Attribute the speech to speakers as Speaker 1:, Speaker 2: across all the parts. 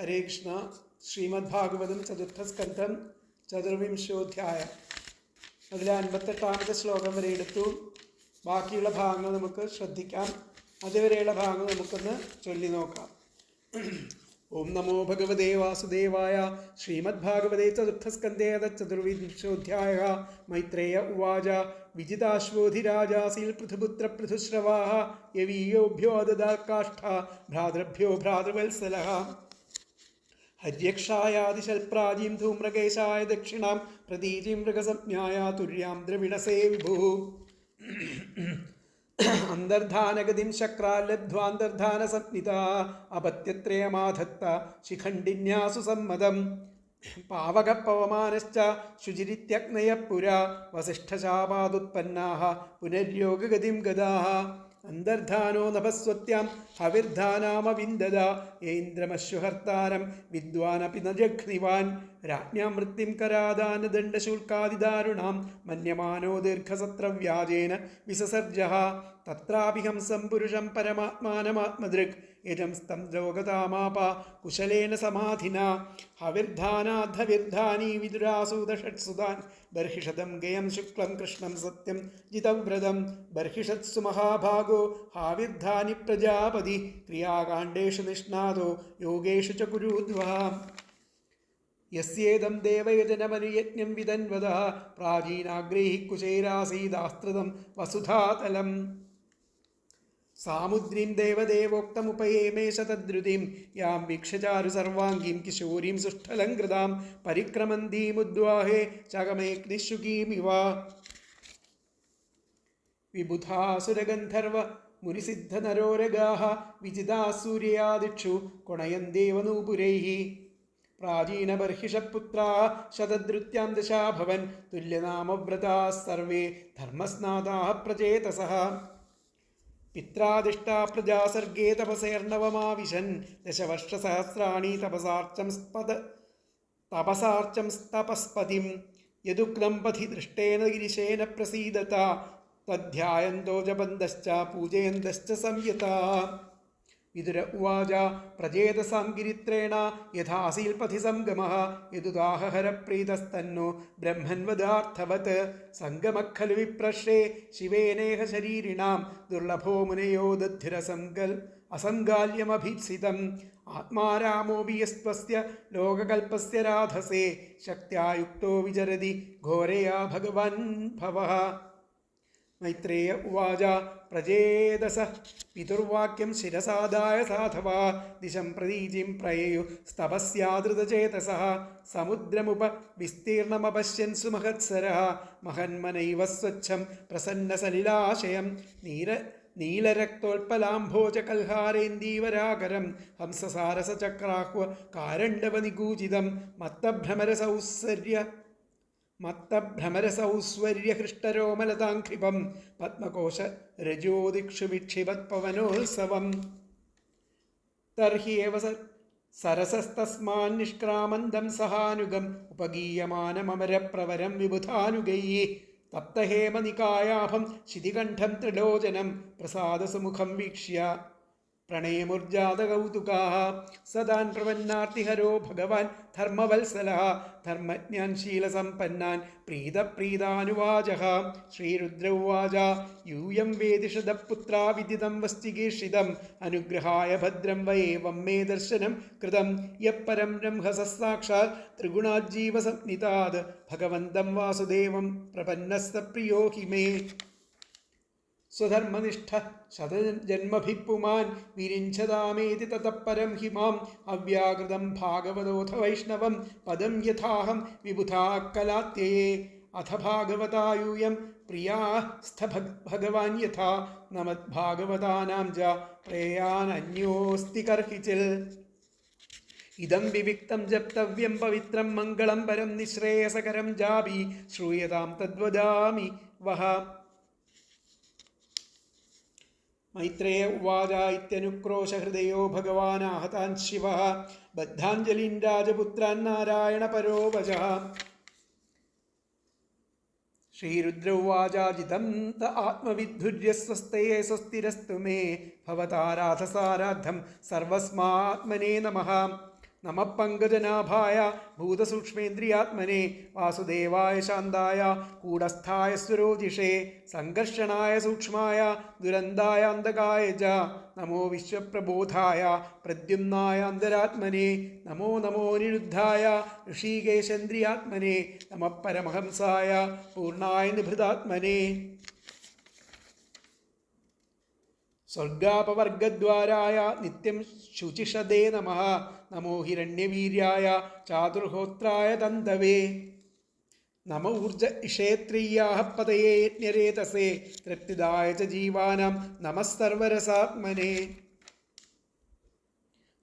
Speaker 1: ഹരേ കൃഷ്ണ. ശ്രീമദ്ഭാഗവതം ചതുർത്ഥസ്കന്ധം ചതുർവിംശോധ്യായം. അതിലെ 58ാമത്തെ ശ്ലോകം വരെ എടുത്തു. ബാക്കിയുള്ള ഭാഗങ്ങൾ നമുക്ക് ശ്രദ്ധിക്കാം. അതുവരെയുള്ള ഭാഗങ്ങൾ നമുക്കൊന്ന് ചൊല്ലി നോക്കാം. ഓം നമോ ഭഗവതേ വാസുദേവായ. ശ്രീമദ്ഭാഗവതേ ചതുർത്ഥസ്കന്ധേ ചതുർവിംശോധ്യായ. മൈത്രേയ ഉവാച വിജിതാശ്വോധിരാജാസീൽ പൃഥുപുത്ര പൃഥുശ്രവാഃ യവീയോഭ്യോ ദദാകാഷ്ഠ ഭ്രാതൃഭ്യോ ഭ്രാതൃവത്സലഃ ഹര്യക്ഷായാദിശൽപ്രാചീം ധൂമ്രകേശായ ദക്ഷിണാം പ്രതീചീം മൃഗസംജ്ഞായ തുര്യാം ദ്രവിണസേ വിഭുഃ അന്തർധാനഗതിം ശക്രാലബ്ധ്വാന്തർധാനസംജ്ഞിതാ അപത്യത്രയമാധത്ത ശിഖണ്ഡിന്യാസു സമ്മതം പാവകപവമാനശ്ച ശുചിരിത്യഗ്നയഃ പുരാ വസിഷ്ഠശാപാദുത്പന്നാഃ പുനര്യോഗഗതിം ഗതാഃ അന്തർധാനോ നഭസ്വത്യാം ഹവിർധാനാമവിന്ദദ യേന്ദ്രമശ്വഹർത്താരം വിദ്വാനപി ന ജഘ്നിവാൻ രാജ്ഞാം മൃത്യും കരാദാനദണ്ഡശൂൽക്കാദിദാരുണാം മന്യമാനോ ദീർഘസത്രവ്യാജേന വിസസർജഃ തത്രാഭിഹംസം പുരുഷം പരമാത്മാനമാത്മദൃക് യജം സ്തം ലോകതാമാപ കുശലേന സമാധിനാ ഹവിർധാനാദ്ധവിർധാനീ വിദുരാസൂതഷട്സുതാൻ ബർഹിഷദം ഗയം ശുക്ലം കൃഷ്ണം സത്യം ജിതവ്രതം ബർഹിഷത്സു മഹാഭാഗോ ഹാവിർധാനി പ്രജാപതി ക്രിയാകാണ്ഡേഷു നിഷ്ണാതോ യോഗേഷു ച കുരുധ്വാം യസ്യേദം ദേവയജനമനുയജ്ഞം വിതന്വദഃ പ്രാചീനാഗ്രൈഃ കുശൈരാസീദാസ്തൃതം വസുധാതലം സാമുദ്രീം ദേവദേവോക്തമുപയേമേശ തദ്രുതിം യാം വീക്ഷ്യചാരു സർവാംഗീം കിശോരീം സുഷ്ഠലംകൃതാം പരിക്രമന്തീമുദ്വാഹേ ചകമേഗ്നിശുകീമിവ വിബുധാസുരഗന്ധർവ മുനിസിദ്ധനരോരഗാഃ വിജിതാഃ സൂര്യാദിക്ഷു കൊണയന്തേവനൂപുരൈഃ പ്രാചീനബർഹിഷപുത്രാः ശതദ്രുത്യാം ദശാഭവൻ തുല്യനാമവ്രതാः സർവേ ധർമ്മസ്നാതാः പ്രചേതസഃ പിത്രാദിഷ്ടാ പ്രജാ സർഗേ തപസേർണവമാവിശൻ ദശവർഷസഹസ്രാണി തപസാർച്ചം തപസ്പതിം യദുക്തം പഥി ദൃഷ്ടേന ഗിരിശേന പ്രസീദത തദ്ധ്യായന്തോ ജപന്തശ്ച പൂജയന്തശ്ച സംയതാ വിതുര ഉവാച പ്രചേതസാം ഗിരിത്രേണ യഥാസീൽ പഥി സംഗമഃ യദുദാഹഹരപ്രീതസ്തന്നോ ബ്രഹ്മൻവദാർത്ഥവത് സംഗമഃ ഖലു വിപ്രശ്രേ ശിവേനേഹ ശരീരിണാം ദുർലഭോ മുനയോ ദദ്ധിരസംഗൽ അസംഗാല്യമഭീപ്സിതം ആത്മാരാമോപി യസ്ത്വസ്യ ലോകകൽപസ്യ രാധസേ ശക്ത്യാ യുക്തോ വിചരതി ഘോരയാ ഭഗവാൻ ഭവഃ മൈത്രേയ ഉവാച പ്രചേതസ പിതുർവാക്യം ശിരസാദായ സാധവാ ദിശം പ്രതീചിം പ്രയയു സ്തപസ്യാദൃതചേതസഃ സമുദ്രമുപ വിസ്തീർണമപശ്യൻ സുമഹത്സരഃ മഹന്മനൈവ സ്വച്ഛം പ്രസന്നസലിലാശയം നീലരക്തോൽപലാംഭോജകൽഹാരേന്ദീവരാകരം ഹംസസാരസചക്രാഹ്വ കാരണ്ഡവനികൂചിതം മത്തഭ്രമരസൗസ്വര്യഹൃഷ്ടരോമലതാംഘ്രിപം പത്മകോശ രജോദിക്ഷു വിക്ഷിപത്പവനോത്സവം തർഹ്യേവ സരസസ്തസ്മാന്നിഷ്ക്രാമന്തം സഹാനുഗം ഉപഗീയമാനമരപ്രവരം വിബുധാനുഗൈഃ തപ്തഹേമനികായാഭം ശിതികണ്ഠം ത്രിലോചനം പ്രസാദസുമുഖം വീക്ഷ്യ പ്രണയമുർജാതകൗതുകാഃ സദാൻ പ്രപന്നാർത്തിഹരോ ഭഗവാൻ ധർമ്മവത്സലഃ ധർമ്മജ്ഞാൻ ശീലസമ്പന്നാൻ പ്രീതപ്രീതാനുവാചഃ ശ്രീരുദ്ര ഉവാച യൂയം വേദിഷദപുത്രാ വിദിതം വസ്തികീർഷിതം അനുഗ്രഹായ ഭദ്രം വയേവം മേ ദർശനം കൃതം യപ്പരം ബ്രഹ്മസഃ സാക്ഷാത് ത്രിഗുണാജ്ജീവസംജ്ഞിതാത് ഭഗവന്തം വാസുദേവം പ്രപന്നസ്ത പ്രിയോ ഹി മേ സ്വധർമ്മനിഷ്ഠ ശതജന്മഭിപ്പുമാൻ വിരിഞ്ചതാമേതി തതഃപരം ഹിമാം അവ്യാകൃതം ഭാഗവതോഥ വൈഷ്ണവം പദം യഥാഹം വിബുധാക്കലാത്യയേ അഥ ഭാഗവതായൂയം പ്രിയാസ്ഥ ഭഗവാൻ യഥാ നമദ്ഭാഗവതാനാം ച പ്രേയാനന്യോസ്തി കർഹിചിൽ ഇദം വിവിക്തം ജപ്തവ്യം പവിത്രം മംഗളം പരം നിശ്രേയസകരം ജാപി ശ്രൂയതാം തദ്വദാമി വഹ മൈത്രേയ ഉവാച ഇത്യനുക്രോശഹൃദയോ ഭഗവാനാഹതാൻ ശിവഃ ബദ്ധാഞ്ജലിൻ രാജപുത്രാൻ നാരായണ പരോ വചഃ ശ്രീരുദ്ര ഉവാച ജിതം ത ആത്മവിദ്ധുര്യസ്വസ്തയേ സ്വസ്തിരസ്തു മേ ഭവതാരാധസാരാധം സർവസ്മാത്മനേ നമഃ നമഃ പങ്കജനാഭായ ഭൂതസൂക്ഷ്മേന്ദ്രിയാത്മനെ വാസുദേവായ ശാന്തായ കൂടസ്ഥായ സ്വരോജിഷേ സംഘർഷണായ സൂക്ഷ്മായ ദുരന്തായ അന്ധകായ ച നമോ വിശ്വപ്രബോധായ പ്രദ്യുമ്നായ അന്തരാത്മനെ നമോ നമോ നിരുദ്ധായ ഋഷികേശേന്ദ്രിയാത്മനെ നമഃ പരമഹംസായ പൂർണ്ണായ നിഭൃതാത്മനെ സ്വർഗാപവർഗദ്വാരായ നിത്യം ശുചിഷദേ നമഃ നമോ ഹിരണ്യവീര്യായ ചാതുർഹോത്രായ തന്തവേ നമ ഊർജ ഇഷേത്രീയാഃ പതയേ യജ്ഞരേതസേ തൃപ്തിദായ ച ജീവാനാം നമഃസർവരസാത്മനെ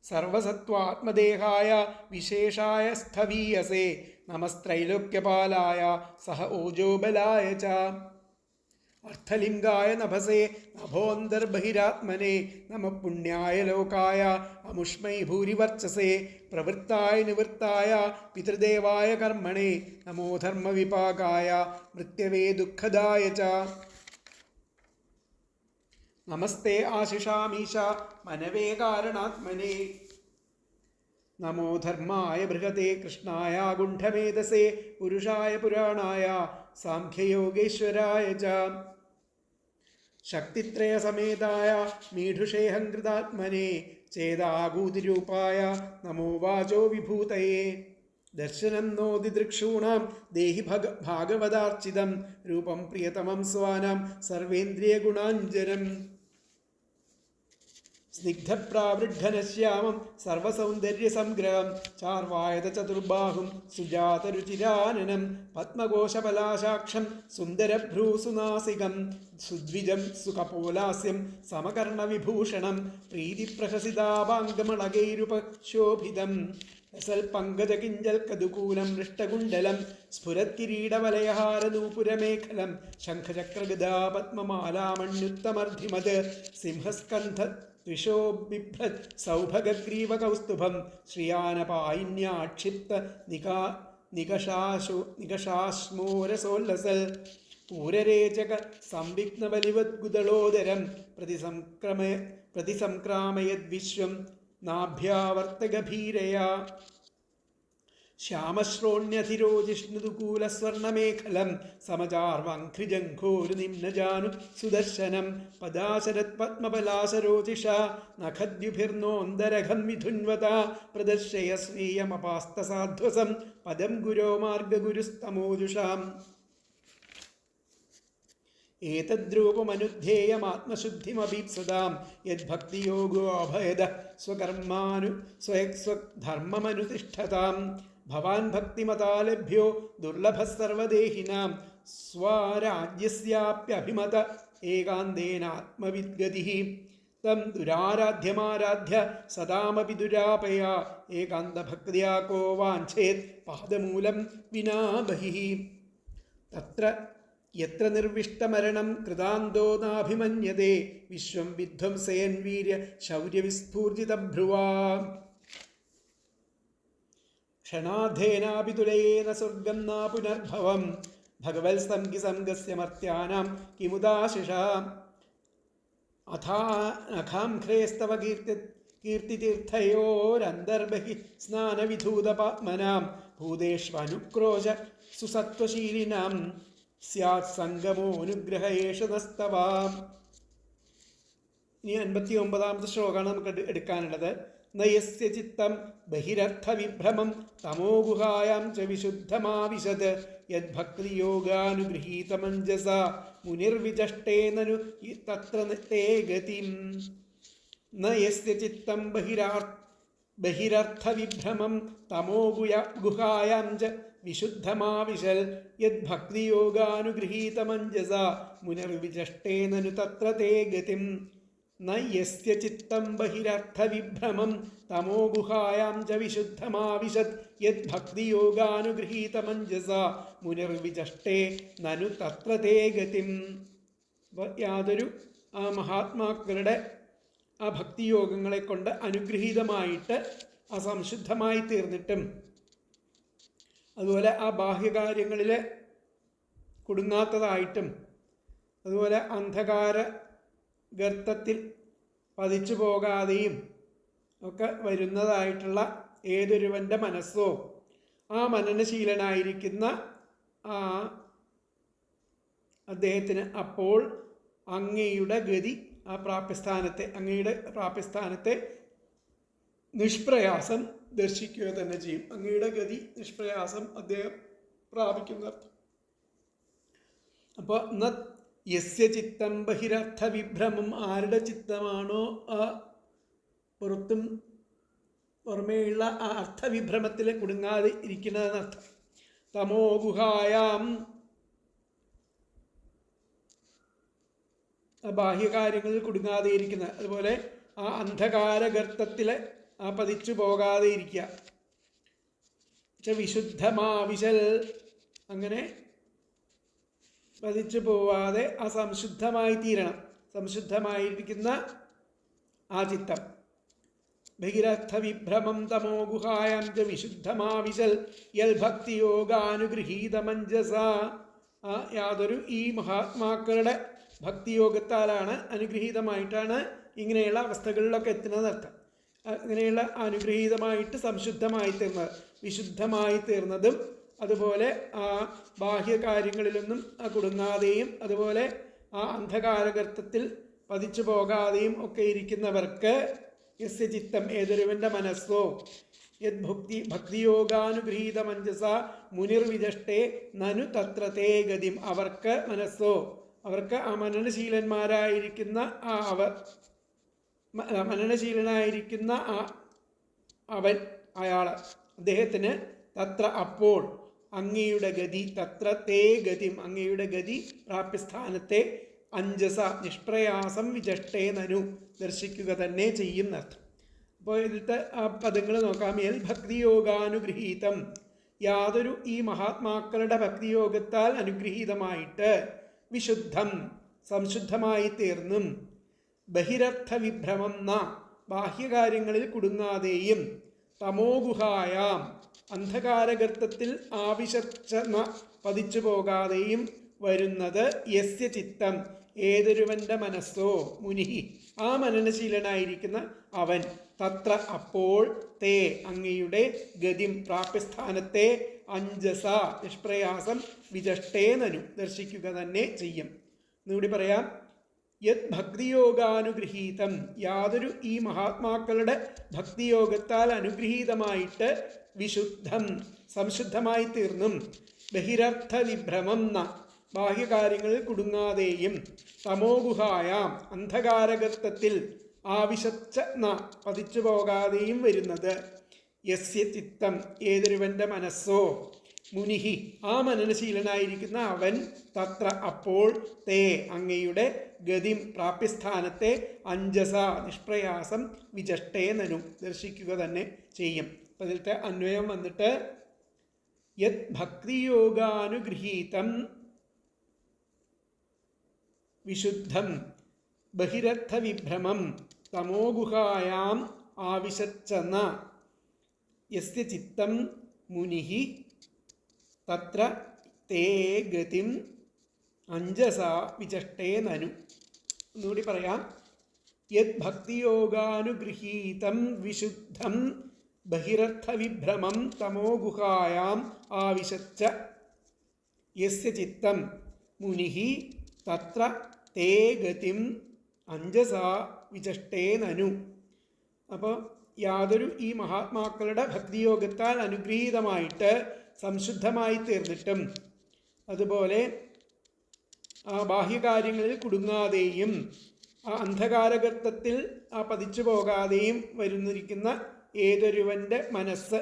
Speaker 1: സർവസത്വാത്മദേഹായ വിശേഷായ സ്ഥവീയസേ നമസ്ത്രൈലോക്യപാലായ സഹ ഓജോബലായ ച അർത്ഥലിംഗായ നഭസേ നഭോന്തർബഹിരാത്മനെ നമ പുണ്യായ ലോകായ അമുഷ്മൈ ഭൂരിവർച്ചസേ പ്രവൃത്തായ നിവൃത്തായ പിതൃദേവായ കർമ്മണേ നമോ ധർമ്മവിപാകായ മൃത്യവേ ദുഃഖദായ ച നമസ്തേ ആശിഷാമീശ മനവേ കാരണാത്മനെ നമോ ധർമായ ബൃഹതേ കൃഷ്ണായ ഗുണ്ഠമേധസേ പുരുഷായ പുരാണായ സാംഖ്യയോഗേശ്വരായ ച ശക്തിത്രയസമേതായ മീഢുഷേഹങ്കൃതാത്മനെ ചേതാകൂതിരൂപായ നമോ വാചോ വിഭൂതയേ ദർശനം നോതി ദൃക്ഷൂണാം ദേഹി ഭാഗവതാർച്ചിതം രൂപം പ്രിയതമം സ്വാനാം സർവേന്ദ്രിയഗുണാഞ്ജനം സ്നിഗ്ധപ്രാവൃദ്ധനശ്യാമം സർവസൗന്ദര്യസംഗ്രഹം ചാർവായത ചതുർബാഹും സുജാതരുചിരാനനം പത്മകോശപലാശാക്ഷം സുന്ദരഭ്രൂസുനാസികം സുദ്വിജം സുകപോലാസ്യം സമകർണവിഭൂഷണം പ്രീതിപ്രഹസിതാഭാംഗമളകൈരുപശോഭിതം രസൽപങ്കജകിഞ്ചൽക്കതുകൂലം ഹൃഷ്ടകുണ്ഡലം സ്ഫുരത്കിരീടവലയഹാരനൂപുരമേഖലം ശംഖചക്രഗദാ പത്മമാലാമണ്യുത്തമർദ്ധിമത് സിംഹസ്കന്ധ ത്വിഷോ ബിഭ്രത് സൗഭഗഗ്രീവകൗസ്തുഭം ശ്രിയാനപായിന്യാക്ഷിപ്ത നികഷാശ്മോരസോല്ലസൽ പൂരരേചക സംവിഘ്നബലിവദ്ഗുദളോദരം പ്രതിസംക്രാമയദ്വിശ്വം നാഭ്യാവർത്തഗഭീരയാ ശ്യാമശ്രോണ്യധിരോജിഷ്ണുതുകൂലസ്വർണമേഖലം സമചാർവഘ്രിജംഘോരു നിമ്നജാനു സുദർശനം പദാശരത് പത്മപലാശരോചിഷ നഖദ്യുഭിർനോന്തരഘം വിധുന്വത പ്രദർശയ ശ്രീയമപാസ്തസാധ്വസം പദം ഗുരോ മാർഗഗുരുസ്തമോജുഷാം ഏതദ്രൂപമനുധ്യേയമാത്മശുദ്ധിമഭീപ്സതാം യദ്ഭക്തിയോഗോ അഭയദ സ്വധർമ്മമനുതിഷ്ഠതാം ഭവാൻ ഭക്തിമതാലഭ്യോ ദുർലഭഃ സർവദേഹിനാം സ്വരാജ്യസ്യാപ്യഭിമത ഏകാന്തേനാത്മവിദ്ഗതിഃ തം ദുരാരാധ്യമാരാധ്യ സദാമപി ദുരാപയ ഏകാന്തഭക്ത്യാ കോ വാഞ്ചേത് പാദമൂലം വിനാ ബഹിഃ തത്ര യത്ര നിർവിഷ്ടമരണം കൃതാന്തോ നാഭിമന്യതേ വിശ്വം വിധ്വംസയൻ വീര്യ ശൗര്യവിസ്ഫൂർജിതഭ്രുവാ ക്ഷണാധേനാപി തുലയേന സ്വർഗം നാ പുനർഭവം ഭഗവത്സംഗി സംഗസ്യ മർത്യാനാം കിമുദാശിഷാ അഥാനഖാംഘ്രേസ്തവ കീർത്തിതീർത്ഥയോരന്തർബഹി സ്നാനവിധൂതപാത്മനാം ഭൂതേഷ്വനുക്രോശ സുസത്വശീലിനാം സ്യാത് സംഗമോനുഗ്രഹ ഏഷ നസ്തവാം. ഇനി 59-ാമത്തെ ശ്ലോകമാണ് നമുക്ക് എടുക്കാനുള്ളത്. നയസ്യ ചിത്തം ബഹിരർത്ഥവിഭ്രമം തമോ ഗുഹായാം ച വിശുദ്ധമാവിശത് യദ്ഭക്തിയോഗാനുഗൃഹീതമഞ്ജസ മുനിർവിജഷ്ടേനനു തത്ര തേ ഗതിം. നയസ്യ ചിത്തം ബഹിരർത്ഥവിഭ്രമം തമോ ഗുഹായാം ച വിശുദ്ധമാവിശൽ യദ്ഭക്തിയോഗാനുഗൃഹീതമഞ്ജസ മുനിർവിജഷ്ടേനനു തത്ര തേ ഗതിം. ന യസ്യ ചിത്തം ബഹിരർത്ഥവിഭ്രമം തമോ ഗുഹായാം ച വിശുദ്ധമാവിശത് യദ്ഭക്തിയോഗാനുഗൃഹീതമഞ്ജസ മുനിർവിജഷ്ടേ നനു തത്ര തേ ഗതിം. യാതൊരു ആ മഹാത്മാക്കളുടെ ആ ഭക്തിയോഗങ്ങളെ കൊണ്ട് അനുഗ്രഹീതമായിട്ട് അസംശുദ്ധമായി തീർന്നിട്ടും അതുപോലെ ആ ബാഹ്യകാര്യങ്ങളിൽ കുടുങ്ങാത്തതായിട്ടും അതുപോലെ അന്ധകാര ഗർത്തത്തിൽ പതിച്ചു പോകാതെയും ഒക്കെ വരുന്നതായിട്ടുള്ള ഏതൊരുവൻ്റെ മനസ്സോ, ആ മനനശീലനായിരിക്കുന്ന അദ്ദേഹത്തിന് അപ്പോൾ അങ്ങയുടെ ഗതി, ആ പ്രാപ്യസ്ഥാനത്തെ, അങ്ങയുടെ പ്രാപ്യസ്ഥാനത്തെ നിഷ്പ്രയാസം ദർശിക്കുക തന്നെ ചെയ്യും. അങ്ങയുടെ ഗതി നിഷ്പ്രയാസം അദ്ദേഹം പ്രാപിക്കുന്ന. അപ്പോൾ യസ്യ ചിത്തം ബഹിരർത്ഥ വിഭ്രമം, ആരുടെ ചിത്തമാണോ ആ പുറമേയുള്ള ആ അർത്ഥവിഭ്രമത്തിൽ കുടുങ്ങാതെ ഇരിക്കുന്നതെന്നർത്ഥം. തമോ ഗുഹായാം, ബാഹ്യകാര്യങ്ങളിൽ കുടുങ്ങാതെ ഇരിക്കുന്ന, അതുപോലെ ആ അന്ധകാരഗർത്തത്തിൽ പതിച്ചു പോകാതെ ഇരിക്കുക. വിശുദ്ധമാവിശൽ, അങ്ങനെ പതിച്ചു പോവാതെ ആ സംശുദ്ധമായി തീരണം. സംശുദ്ധമായിരിക്കുന്ന ആ ചിത്തം. ബഹിരർത്ഥ വിഭ്രമം തമോ ഗുഹായാം ച വിശുദ്ധമാവിശൽ യൽ ഭക്തിയോഗാനുഗൃഹീതമഞ്ജസ. യാതൊരു ഈ മഹാത്മാക്കളുടെ ഭക്തിയോഗത്താലാണ്, അനുഗ്രഹീതമായിട്ടാണ് ഇങ്ങനെയുള്ള അവസ്ഥകളിലൊക്കെ എത്തുന്നതർത്ഥം. അങ്ങനെയുള്ള അനുഗ്രഹീതമായിട്ട് സംശുദ്ധമായി തീർന്നത്, വിശുദ്ധമായി തീർന്നതും, അതുപോലെ ആ ബാഹ്യകാര്യങ്ങളിലൊന്നും കുടുങ്ങാതെയും, അതുപോലെ ആ അന്ധകാരഗർത്തത്തിൽ പതിച്ചു പോകാതെയും ഒക്കെ ഇരിക്കുന്നവർക്ക് യസ്യ ചിത്തം, ഏതൊരുവൻ്റെ മനസ്സോ, യത് ഭക്തിയോഗാനുഗൃഹീത മഞ്ജസ മുനിർവിജഷ്ടേ നനു തത്ര തേ ഗതിം, അവർക്ക് മനസ്സോ, അവർക്ക് ആ മനനശീലന്മാരായിരിക്കുന്ന മനനശീലനായിരിക്കുന്ന അവൻ, അയാൾ, അദ്ദേഹത്തിന് തത്ര അപ്പോൾ അങ്ങയുടെ ഗതി, തത്ര തേ ഗതിം, അങ്ങയുടെ ഗതി പ്രാപ്യസ്ഥാനത്തെ അഞ്ജസ നിഷ്പ്രയാസം വിജഷ്ടേ നനു ദർശിക്കുക തന്നെ ചെയ്യുന്നർത്ഥം. അപ്പോൾ ഇതിലത്തെ ആ പദങ്ങൾ നോക്കാം. യൽ ഭക്തിയോഗാനുഗൃഹീതം, യാതൊരു ഈ മഹാത്മാക്കളുടെ ഭക്തിയോഗത്താൽ അനുഗ്രഹീതമായിട്ട്, വിശുദ്ധം സംശുദ്ധമായി തീർന്നും, ബഹിരർത്ഥ വിഭ്രമം ന ബാഹ്യകാര്യങ്ങളിൽ കുടുങ്ങാതെയും, തമോഗുഹായാം അന്ധകാരഗർത്തത്തിൽ ആവിശച്ച പതിച്ചു പോകാതെയും വരുന്നത് യസ്യ ചിത്തം, ഏതൊരുവൻ്റെ മനസ്സോ, മുനിഹി ആ മനനശീലനായിരിക്കുന്ന അവൻ, തത്ര അപ്പോൾ തേ അങ്ങയുടെ ഗതിം പ്രാപ്യസ്ഥാനത്തെ അഞ്ജസ നിഷ്പ്രയാസം വിജഷ്ടേ നനു ദർശിക്കുക തന്നെ ചെയ്യും. എന്നുകൂടി പറയാം. യത് ഭക്തിയോഗാനുഗൃഹീതം, യാതൊരു ഈ മഹാത്മാക്കളുടെ ഭക്തിയോഗത്താൽ അനുഗ്രഹീതമായിട്ട്, വിശുദ്ധം സംശുദ്ധമായി തീർന്നും, ബഹിരർത്ഥ വിഭ്രമം ന ബാഹ്യകാര്യങ്ങളിൽ കുടുങ്ങാതെയും, തമോഗുഹായാം അന്ധകാരഗർത്തത്തിൽ ആവിശച്ച ന പതിച്ചു പോകാതെയും വരുന്നത് യസ്യ ചിത്തം, ഏതൊരുവൻ്റെ മനസ്സോ, മുനിഹി ആ മനനശീലനായിരിക്കുന്ന അവൻ, തത്ര അപ്പോൾ തേ അങ്ങയുടെ ഗതിം പ്രാപ്യസ്ഥാനത്തെ അഞ്ജസ നിഷ്പ്രയാസം വിജഷ്ടേ നനു ദർശിക്കുക തന്നെ ചെയ്യും. അപ്പം അതിലത്തെ അന്വയം വന്നിട്ട് യത് ഭക്തിയോഗാനുഗൃഹീതം വിശുദ്ധം ബഹിരർത്ഥ വിഭ്രമം തമോഗുഹായാം ആവിശച്ചന യസ്യ ചിത്തം മുനിഹി തത്ര തേ ഗതിം അഞ്ജസ വിചഷ്ടേ നനു. ഒന്നുകൂടി പറയാം. യത് ഭക്തിയോഗാനുഗൃഹീതം വിശുദ്ധം ബഹിരർത്ഥ വിഭ്രമം തമോഗുഹായാം ആവിശച്ച യസ്യ ചിത്തം മുനിഹി തത്ര തേ ഗതിം അഞ്ജസ വിചഷ്ടേ നനു. അപ്പോൾ യാതൊരു ഈ മഹാത്മാക്കളുടെ ഭക്തിയോഗത്താൽ അനുഗ്രഹീതമായിട്ട് സംശുദ്ധമായി തീർന്നിട്ടും, അതുപോലെ ആ ബാഹ്യകാര്യങ്ങളിൽ കുടുങ്ങാതെയും, ആ അന്ധകാരഗർത്തത്തിൽ പതിച്ചു പോകാതെയും വരുന്നിരിക്കുന്ന ഏതൊരുവൻ്റെ മനസ്സ്,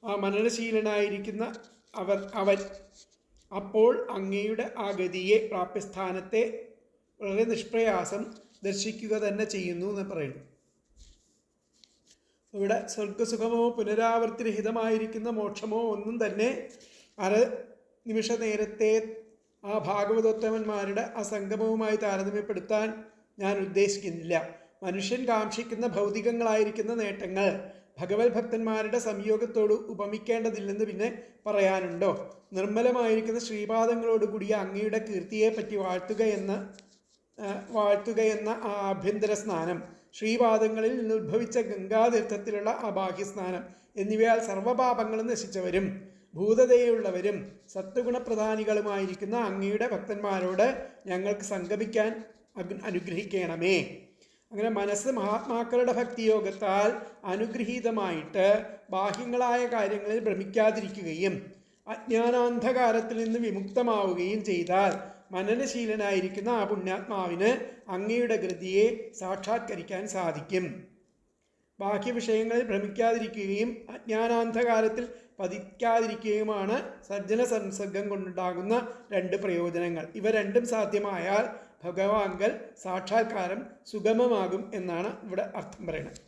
Speaker 1: ആ മനനശീലനായിരിക്കുന്ന അവൻ അപ്പോൾ അങ്ങയുടെ ആ ഗതിയെ, പ്രാപ്യസ്ഥാനത്തെ വളരെ നിഷ്പ്രയാസം ദർശിക്കുക തന്നെ ചെയ്യുന്നു എന്ന് പറയുന്നു. ഇവിടെ സ്വർഗസുഖമോ പുനരാവർത്തിരഹിതമായിരിക്കുന്ന മോക്ഷമോ ഒന്നും തന്നെ നിമിഷ നേരത്തെ ആ ഭാഗവതോത്തമന്മാരുടെ ആ സംഗമവുമായി താരതമ്യപ്പെടുത്താൻ ഞാൻ ഉദ്ദേശിക്കുന്നില്ല. മനുഷ്യൻ കാക്ഷിക്കുന്ന ഭൗതികങ്ങളായിരിക്കുന്ന നേട്ടങ്ങൾ ഭഗവത് ഭക്തന്മാരുടെ സംയോഗത്തോട് ഉപമിക്കേണ്ടതില്ലെന്ന് പിന്നെ പറയാനുണ്ടോ? നിർമ്മലമായിരിക്കുന്ന ശ്രീപാദങ്ങളോടുകൂടിയ അങ്ങയുടെ കീർത്തിയെ പറ്റി വാഴ്ത്തുകയെന്ന ആ ആഭ്യന്തര സ്നാനം, ശ്രീപാദങ്ങളിൽ നിന്ന് ഉദ്ഭവിച്ച ഗംഗാതീർത്ഥത്തിലുള്ള ആ ബാഹ്യസ്നാനം, എന്നിവയാൽ സർവ്വപാപങ്ങളും നശിച്ചവരും ഭൂതതയുള്ളവരും സത്വഗുണപ്രധാനികളുമായിരിക്കുന്ന അങ്ങയുടെ ഭക്തന്മാരോട് ഞങ്ങൾക്ക് സംഗമിക്കാൻ അനുഗ്രഹിക്കണമേ. അങ്ങനെ മനസ്സ് മഹാത്മാക്കളുടെ ഭക്തിയോഗത്താൽ അനുഗ്രഹീതമായിട്ട് ബാഹ്യങ്ങളായ കാര്യങ്ങളിൽ ഭ്രമിക്കാതിരിക്കുകയും അജ്ഞാനാന്ധകാരത്തിൽ നിന്ന് വിമുക്തമാവുകയും ചെയ്താൽ മനനശീലനായിരിക്കുന്ന ആ പുണ്യാത്മാവിന് അങ്ങയുടെ കൃതിയെ സാക്ഷാത്കരിക്കാൻ സാധിക്കും. ബാഹ്യവിഷയങ്ങളിൽ ഭ്രമിക്കാതിരിക്കുകയും അജ്ഞാനാന്ധകാരത്തിൽ പതിക്കാതിരിക്കുകയുമാണ് സജ്ജന സംസർഗം കൊണ്ടുണ്ടാകുന്ന 2 പ്രയോജനങ്ങൾ. ഇവ രണ്ടും സാധ്യമായാൽ ഭഗവാങ്കൽ സാക്ഷാത്കാരം സുഗമമാകും എന്നാണ് ഇവിടെ അർത്ഥം പറയുന്നത്.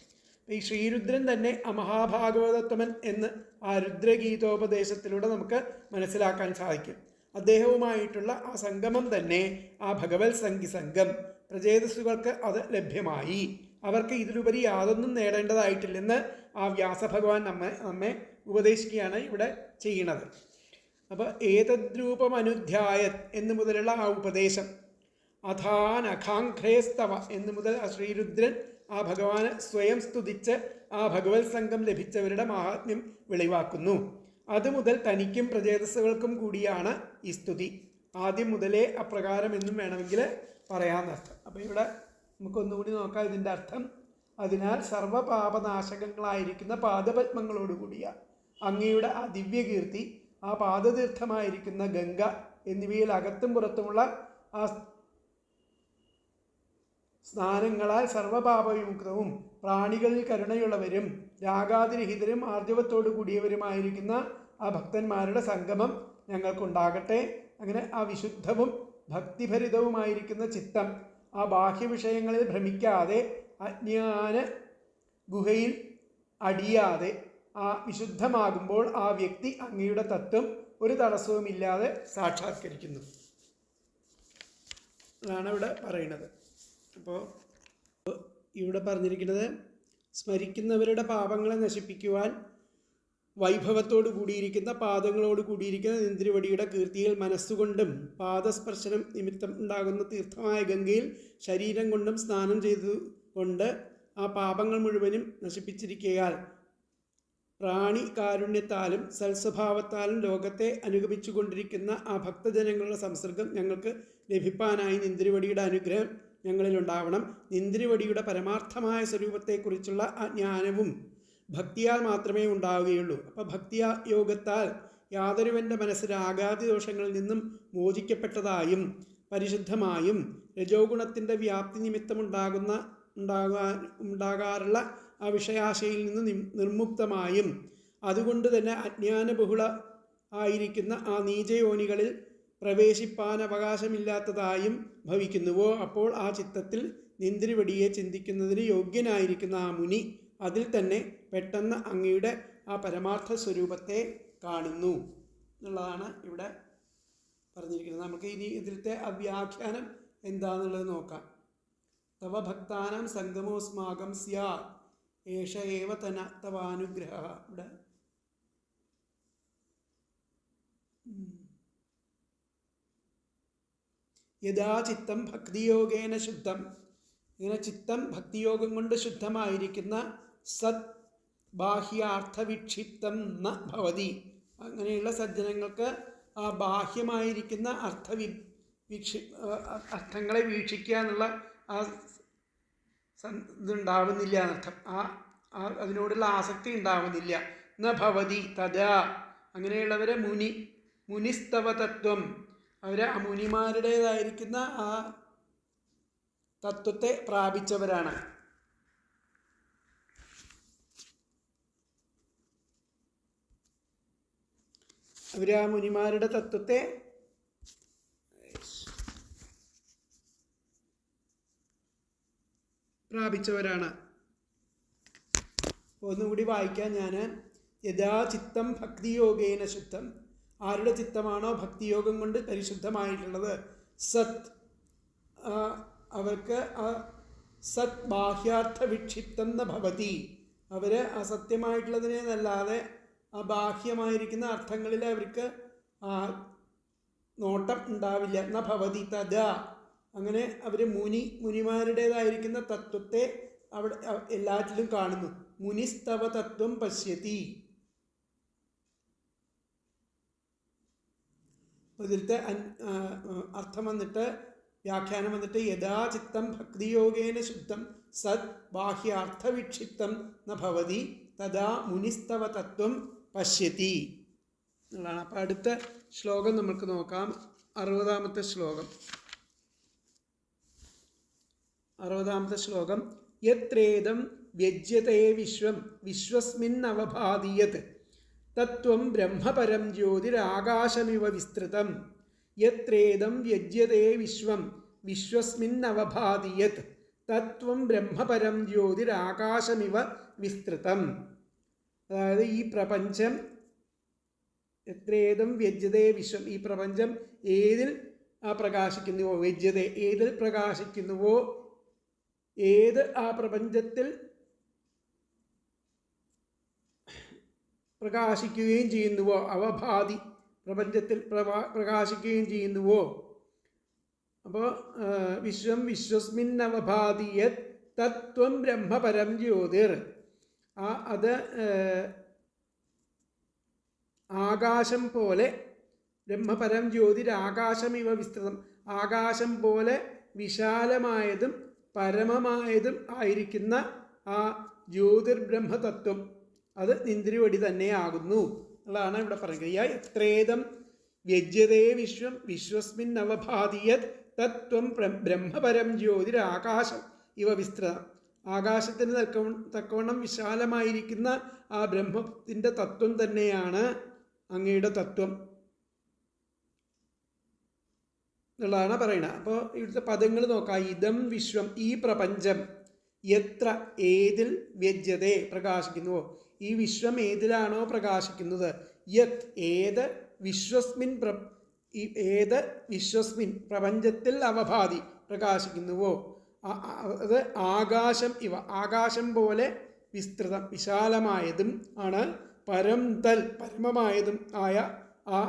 Speaker 1: ഈ ശ്രീരുദ്രൻ തന്നെ അമഹാഭാഗവതോത്തമൻ എന്ന് ആ രുദ്രഗീതോപദേശത്തിലൂടെ നമുക്ക് മനസ്സിലാക്കാൻ സാധിക്കും. അദ്ദേഹവുമായിട്ടുള്ള ആ സംഗമം തന്നെ ആ ഭഗവത് സംഗം പ്രചേതസ്സുകൾക്ക് അത് ലഭ്യമായി. അവർക്ക് ഇതിലുപരി യാതൊന്നും നേടേണ്ടതായിട്ടില്ലെന്ന് ആ വ്യാസഭഗവാൻ നമ്മെ ഉപദേശിക്കുകയാണ് ഇവിടെ ചെയ്യുന്നത്. അപ്പോൾ ഏതദ്രൂപമനുധ്യായ എന്ന് മുതലുള്ള ആ ഉപദേശം, അഥാനഖാംഘ്രേസ്തവ എന്ന് മുതൽ ആ ശ്രീരുദ്രൻ ആ ഭഗവാന് സ്വയം സ്തുതിച്ച് ആ ഭഗവത് സംഘം ലഭിച്ചവരുടെ മഹാത്മ്യം വെളിവാക്കുന്നു. അതുമുതൽ തനിക്കും പ്രചേതസ്സുകൾക്കും കൂടിയാണ് ഈ സ്തുതി. ആദ്യം മുതലേ അപ്രകാരം എന്നും വേണമെങ്കിൽ പറയാമെന്നർത്ഥം. അപ്പോൾ ഇവിടെ നമുക്കൊന്നുകൂടി നോക്കാം ഇതിൻ്റെ അർത്ഥം. അതിനാൽ സർവപാപനാശകങ്ങളായിരിക്കുന്ന പാദപത്മങ്ങളോടുകൂടിയ അങ്ങയുടെ ആ ദിവ്യകീർത്തി, ആ പാദതീർത്ഥമായിരിക്കുന്ന ഗംഗ എന്നിവയിൽ അകത്തും പുറത്തുമുള്ള ആ സ്നാനങ്ങളാൽ സർവപാപവിമുക്തവും പ്രാണികളിൽ കരുണയുള്ളവരും രാഗാതിരഹിതരും ആർജവത്തോടു കൂടിയവരുമായിരിക്കുന്ന ആ ഭക്തന്മാരുടെ സംഗമം ഞങ്ങൾക്കുണ്ടാകട്ടെ. അങ്ങനെ ആ വിശുദ്ധവും ഭക്തിഭരിതവുമായിരിക്കുന്ന ചിത്തം ആ ബാഹ്യവിഷയങ്ങളിൽ ഭ്രമിക്കാതെ അജ്ഞാന ഗുഹയിൽ അടിയാതെ ആ വിശുദ്ധമാകുമ്പോൾ ആ വ്യക്തി അങ്ങയുടെ തത്വം ഒരു തടസ്സവുമില്ലാതെ സാക്ഷാത്കരിക്കുന്നു. അതാണ് ഇവിടെ പറയുന്നത്. അപ്പോൾ ഇവിടെ പറഞ്ഞിരിക്കുന്നത് സ്മരിക്കുന്നവരുടെ പാപങ്ങളെ നശിപ്പിക്കുവാൻ വൈഭവത്തോടു കൂടിയിരിക്കുന്ന പാദങ്ങളോട് കൂടിയിരിക്കുന്ന നിന്ദ്രിവടിയുടെ കീർത്തിയിൽ മനസ്സുകൊണ്ടും പാദസ്പർശനം നിമിത്തം ഉണ്ടാകുന്ന തീർത്ഥമായ ഗംഗയിൽ ശരീരം കൊണ്ടും സ്നാനം ചെയ്തുകൊണ്ട് ആ പാപങ്ങൾ മുഴുവനും നശിപ്പിച്ചിരിക്കയാൽ പ്രാണി കാരുണ്യത്താലും സൽസ്വഭാവത്താലും ലോകത്തെ അനുഗമിച്ചു കൊണ്ടിരിക്കുന്ന ആ ഭക്തജനങ്ങളുടെ സംസർഗം ഞങ്ങൾക്ക് ലഭിപ്പാനായി നിന്ദ്രിവടിയുടെ അനുഗ്രഹം ഞങ്ങളിലുണ്ടാവണം. നിന്ദ്രിവടിയുടെ പരമാർത്ഥമായ സ്വരൂപത്തെക്കുറിച്ചുള്ള ആ ജ്ഞാനവും ഭക്തിയാൽ മാത്രമേ ഉണ്ടാവുകയുള്ളൂ. അപ്പോൾ ഭക്തിയോഗത്താൽ യാതൊരുവൻ്റെ മനസ്സ് രാഗാദി ദോഷങ്ങളിൽ നിന്നും മോചിക്കപ്പെട്ടതായും പരിശുദ്ധമായും രജോ ഗുണത്തിൻ്റെ വ്യാപ്തി നിമിത്തം ഉണ്ടാകാറുള്ള ആ വിഷയാശയിൽ നിന്ന് നിർമുക്തമായും അതുകൊണ്ട് തന്നെ അജ്ഞാനബഹുള ആയിരിക്കുന്ന ആ നീചയോനികളിൽ പ്രവേശിപ്പാൻ അവകാശമില്ലാത്തതായും ഭവിക്കുന്നുവോ അപ്പോൾ ആ ചിത്തത്തിൽ നിന്ദ്രിവടിയെ ചിന്തിക്കുന്നതിന് യോഗ്യനായിരിക്കുന്ന ആ മുനി അതിൽ തന്നെ പെട്ടെന്ന് അങ്ങയുടെ ആ പരമാർത്ഥ സ്വരൂപത്തെ കാണുന്നു എന്നുള്ളതാണ് ഇവിടെ പറഞ്ഞിരിക്കുന്നത്. നമുക്ക് ഇനി ഇതിലത്തെ അവ്യാഖ്യാനം എന്താണെന്നുള്ളത് നോക്കാം. തവ ഭക്താനാം സംഗമോസ്മാകം സ്യാ ഏഷ ഏവ തന തവാനുഗ്രഹ. ഇവിടെ യഥാ ചിത്തം ഭക്തിയോഗേന ശുദ്ധം, ഇങ്ങനെ ചിത്തം ഭക്തിയോഗം കൊണ്ട് ശുദ്ധമായിരിക്കുന്ന സത് ബാഹ്യാർത്ഥവിക്ഷിപ്തം ന ഭവതി. അങ്ങനെയുള്ള സജ്ജനങ്ങൾക്ക് ആ ബാഹ്യമായിരിക്കുന്ന അർത്ഥങ്ങളെ വീക്ഷിക്കുക എന്നുള്ള ആ ഇതുണ്ടാവുന്നില്ല എന്നർത്ഥം. അതിനോടുള്ള ആസക്തി ഉണ്ടാവുന്നില്ല. ന ഭവതി തഥാ. അങ്ങനെയുള്ളവരെ മുനിസ്തവ തത്വം, അവർ ആ മുനിമാരുടേതായിരിക്കുന്ന ആ തത്വത്തെ പ്രാപിച്ചവരാണ്. അവർ ആ മുനിമാരുടെ തത്വത്തെ പ്രാപിച്ചവരാണ്. ഒന്നുകൂടി വായിക്കാൻ ഞാൻ. യഥാ ചിത്തം ഭക്തിയോഗേന ശുദ്ധം, ആരുടെ ചിത്തമാണോ ഭക്തിയോഗം കൊണ്ട് പരിശുദ്ധമായിട്ടുള്ളത്, സത് അവർക്ക് ആ സത് ബാഹ്യാർത്ഥ വിക്ഷിപ്തം ന ഭവതി, അവർ അസത്യമായിട്ടുള്ളതിനെ നല്ലാതെ ആ ബാഹ്യമായിരിക്കുന്ന അർത്ഥങ്ങളിൽ അവർക്ക് നോട്ടം ഉണ്ടാവില്ല. ന ഭവതി തഥാ. അങ്ങനെ അവർ മുനിമാരുടേതായിരിക്കുന്ന തത്വത്തെ അവിടെ എല്ലാറ്റിലും കാണുന്നു. മുനിസ്തവ തത്വം പശ്യതി. ഇതിലത്തെ അർത്ഥം വന്നിട്ട്, വ്യാഖ്യാനം വന്നിട്ട്, യഥാ ചിത്തം ഭക്തിയോഗേന ശുദ്ധം സത് ബാഹ്യാർത്ഥവിക്ഷിപ്തം ന ഭവതി തഥാ മുനിസ്തവ തത്വം പശ്യതി എന്നുള്ളതാണ്. അപ്പോൾ അടുത്ത ശ്ലോകം നമുക്ക് നോക്കാം. 60-ാമത്തെ ശ്ലോകം. 60-ാമത്തെ ശ്ലോകം. യത്രേദം വ്യജ്യതേ വിശ്വം വിശ്വസ്മിന്നവഭാതിയത് തത്വം ബ്രഹ്മപരം ജ്യോതിരാകാശമിവ വിസ്തൃതം. യത്രേദം വ്യജ്യതേ വിശ്വം വിശ്വസ്മിന്നവഭാതിയത് തത്വം ബ്രഹ്മപരം ജ്യോതിരാകാശമിവ വിസ്തൃതം. അതായത് ഈ പ്രപഞ്ചം, എത്രേദം വ്യജ്യതേ വിശ്വം, ഈ പ്രപഞ്ചം ഏതിൽ പ്രകാശിക്കുന്നുവോ, വ്യജ്യത ഏതിൽ പ്രകാശിക്കുന്നുവോ, ഏത് ആ പ്രപഞ്ചത്തിൽ പ്രകാശിക്കുകയും ചെയ്യുന്നുവോ, അവഭാതി പ്രപഞ്ചത്തിൽ പ്രകാശിക്കുകയും ചെയ്യുന്നുവോ. അപ്പോൾ വിശ്വം വിശ്വസ്മിന്നവഭാതിയത് തത്വം ബ്രഹ്മപരം ജ്യോതിർ, അത് ആകാശം പോലെ, ബ്രഹ്മപരം ജ്യോതിർ ആകാശമിവ വിസ്തൃതം, ആകാശം പോലെ വിശാലമായതും പരമമായതും ആയിരിക്കുന്ന ആ ജ്യോതിർബ്രഹ്മതത്വം അത് നിന്ദ്രിവടി തന്നെയാകുന്നു എന്നുള്ളതാണ് ഇവിടെ പറയുക. എത്രേദം വ്യജ്യതേ വിശ്വം വിശ്വസ്മിന്നവഭാതിയത് തത്വം ബ്രഹ്മപരം ജ്യോതിർ ആകാശം ഇവ വിസ്തൃതം. ആകാശത്തിന് തക്കവണ്ണം വിശാലമായിരിക്കുന്ന ആ ബ്രഹ്മത്തിൻ്റെ തത്വം തന്നെയാണ് അങ്ങയുടെ തത്വം എന്നുള്ളതാണ് പറയുന്നത്. അപ്പോൾ ഇവിടുത്തെ പദങ്ങൾ നോക്കാം. ഇതം വിശ്വം, ഈ പ്രപഞ്ചം, എത്ര ഏതിൽ, വ്യജ്യതേ പ്രകാശിക്കുന്നുവോ, ഈ വിശ്വം ഏതിലാണോ പ്രകാശിക്കുന്നത്, യത് ഏത്, വിശ്വസ്മിൻ ഏത് വിശ്വസ്മിൻ പ്രപഞ്ചത്തിൽ അവഭാതി പ്രകാശിക്കുന്നുവോ, അത് ആകാശം ഇവ ആകാശം പോലെ വിസ്തൃതം വിശാലമായതും ആണ്, പരം തൽ പരമമായതും ആയ ആ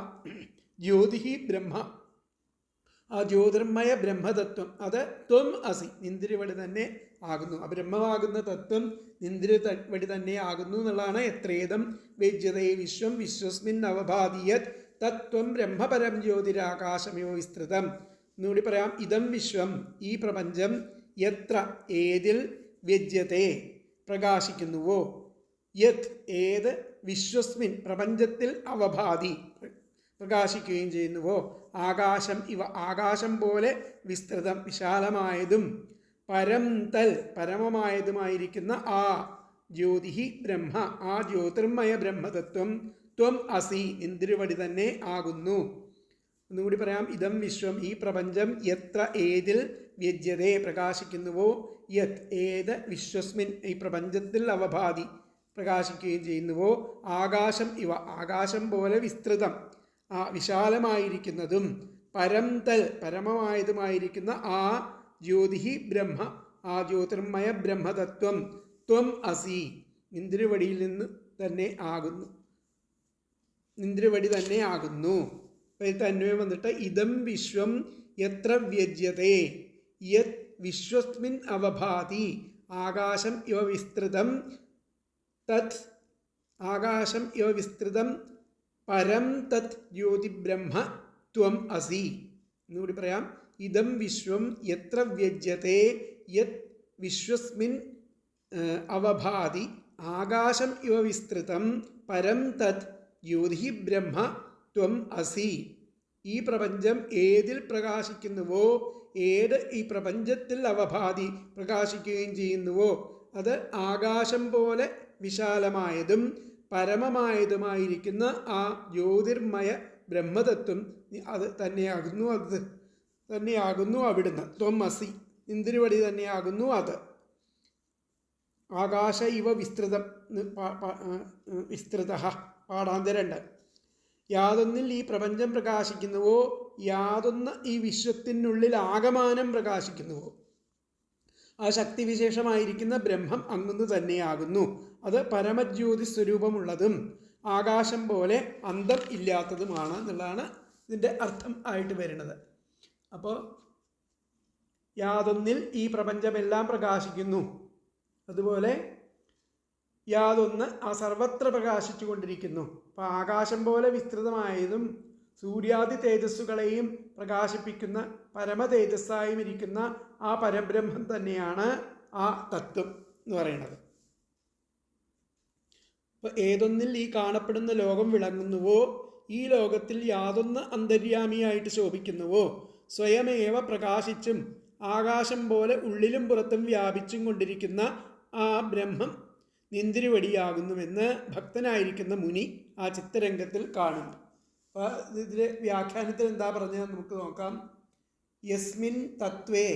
Speaker 1: ജ്യോതിഹി ബ്രഹ്മ, ആ ജ്യോതിർമയ ബ്രഹ്മതത്വം അത് ത്വം അസി നിന്ദ്രിവടി തന്നെ ആകുന്നു. ആ ബ്രഹ്മമാകുന്ന തത്വം നിന്ദ്രിവടി തന്നെ ആകുന്നു എന്നുള്ളതാണ്. എത്രേദം വ്യജ്യതേ വിശ്വം വിശ്വസ്മിൻ അവഭാതിയത് തത്വം ബ്രഹ്മപരം ജ്യോതിരാകാശമയോ വിസ്തൃതം. എന്നുകൂടി പറയാം. ഇതം വിശ്വം, ഈ പ്രപഞ്ചം, എത്ര ഏതിൽ, വ്യജ്യതേ പ്രകാശിക്കുന്നുവോ, യത് ഏത്, വിശ്വസ്മിൻ പ്രപഞ്ചത്തിൽ അവഭാതി പ്രകാശിക്കുകയും ചെയ്യുന്നുവോ, ആകാശം ഇവ ആകാശം പോലെ വിസ്തൃതം വിശാലമായതും പരം തൽ പരമമായതുമായിരിക്കുന്ന ആ ജ്യോതിഹി ബ്രഹ്മ, ആ ജ്യോതിർമയ ബ്രഹ്മതത്വം ത്വം അസി നിന്ദ്രിവടി തന്നെ ആകുന്നു. ഒന്നുകൂടി പറയാം. ഇതം വിശ്വം, ഈ പ്രപഞ്ചം, എത്ര ഏതിൽ, വ്യജ്യതേ പ്രകാശിക്കുന്നുവോ, യത് ഏത്, വിശ്വസ്മിൻ ഈ പ്രപഞ്ചത്തിൽ അവഭാതി പ്രകാശിക്കുകയും ചെയ്യുന്നുവോ, ആകാശം ഇവ ആകാശം പോലെ വിസ്തൃതം ആ വിശാലമായിരിക്കുന്നതും പരം തൽ പരമമായതുമായിരിക്കുന്ന ആ ജ്യോതിഹി ബ്രഹ്മ, ആ ജ്യോതിർമയ ബ്രഹ്മതത്വം ത്വം അസി നിന്ദ്രിവടിയിൽ നിന്ന് തന്നെ ആകുന്നു, നിന്ദ്രിവടി തന്നെ ആകുന്നു. അപ്പോൾ അന്വയം വന്നിട്ട് ഇതം വിശ്വം എത്ര വ്യജ്യതേ യത് വിശ്വസ്മിൻ അവഭാതി ആകാശം ഇവ വിസ്തൃതം തത് ആകാശം ഇവ വിസ്തൃതം പരം തത് ജ്യോതിബ്രഹ്മ ത്വം അസി. എന്നുകൂടി പറയാം. ഇതം വിശ്വം എത്ര വ്യജ്യതേ യത് വിശ്വസ്മിൻ അവഭാതി ആകാശം ഇവ വിസ്തൃതം പരം തത് ജ്യോതി ബ്രഹ്മ ത്വം അസി. ഈ പ്രപഞ്ചം ഏതിൽ പ്രകാശിക്കുന്നുവോ, ഏത് ഈ പ്രപഞ്ചത്തിൽ അവഭാതി പ്രകാശിക്കുകയും ചെയ്യുന്നുവോ, അത് ആകാശം പോലെ വിശാലമായതും പരമമായതുമായിരിക്കുന്ന ആ ജ്യോതിർമയ ബ്രഹ്മതത്വം അത് തന്നെയാകുന്നു, അത് തന്നെയാകുന്നു അവിടുന്ന്. ത്വം അസി നിന്ദ്രിവടി തന്നെയാകുന്നു അത്. ആകാശ ഇവ വിസ്തൃതം വിസ്തൃത പാഠാന്തരണ്ട്. യാതൊന്നിൽ ഈ പ്രപഞ്ചം പ്രകാശിക്കുന്നുവോ, യാതൊന്ന് ഈ വിശ്വത്തിനുള്ളിൽ ആകമാനം പ്രകാശിക്കുന്നുവോ, ആ ശക്തിവിശേഷമായിരിക്കുന്ന ബ്രഹ്മം അങ്ങുന്നു തന്നെയാകുന്നു. അത് പരമജ്യോതി സ്വരൂപമുള്ളതും ആകാശം പോലെ അന്തം ഇല്ലാത്തതുമാണ് എന്നുള്ളതാണ് ഇതിൻ്റെ അർത്ഥം ആയിട്ട് വരുന്നത്. അപ്പോൾ യാതൊന്നിൽ ഈ പ്രപഞ്ചമെല്ലാം പ്രകാശിക്കുന്നു, അതുപോലെ യാതൊന്ന് ആ സർവത്ര പ്രകാശിച്ചു കൊണ്ടിരിക്കുന്നു. അപ്പം ആകാശം പോലെ വിസ്തൃതമായതും സൂര്യാദി തേജസ്സുകളെയും പ്രകാശിപ്പിക്കുന്ന പരമ തേജസ്സായും ഇരിക്കുന്ന ആ പരബ്രഹ്മം തന്നെയാണ് ആ തത്വം എന്ന് പറയുന്നത്. അപ്പോൾ ഏതൊന്നിൽ ഈ കാണപ്പെടുന്ന ലോകം വിളങ്ങുന്നുവോ, ഈ ലോകത്തിൽ യാതൊന്ന് അന്തര്യാമിയായിട്ട് ശോഭിക്കുന്നുവോ, സ്വയമേവ പ്രകാശിച്ചും ആകാശം പോലെ ഉള്ളിലും പുറത്തും വ്യാപിച്ചും കൊണ്ടിരിക്കുന്ന ആ ബ്രഹ്മം നിന്തിരുവടിയാകുന്നുവെന്ന് ഭക്തനായിരിക്കുന്ന മുനി ആ ചിത്തരംഗത്തിൽ കാണുന്നു. അപ്പോൾ ഇതിലെ വ്യാഖ്യാനത്തിൽ എന്താ പറഞ്ഞത് നമുക്ക് നോക്കാം. യസ്മിൻ തത്വേ,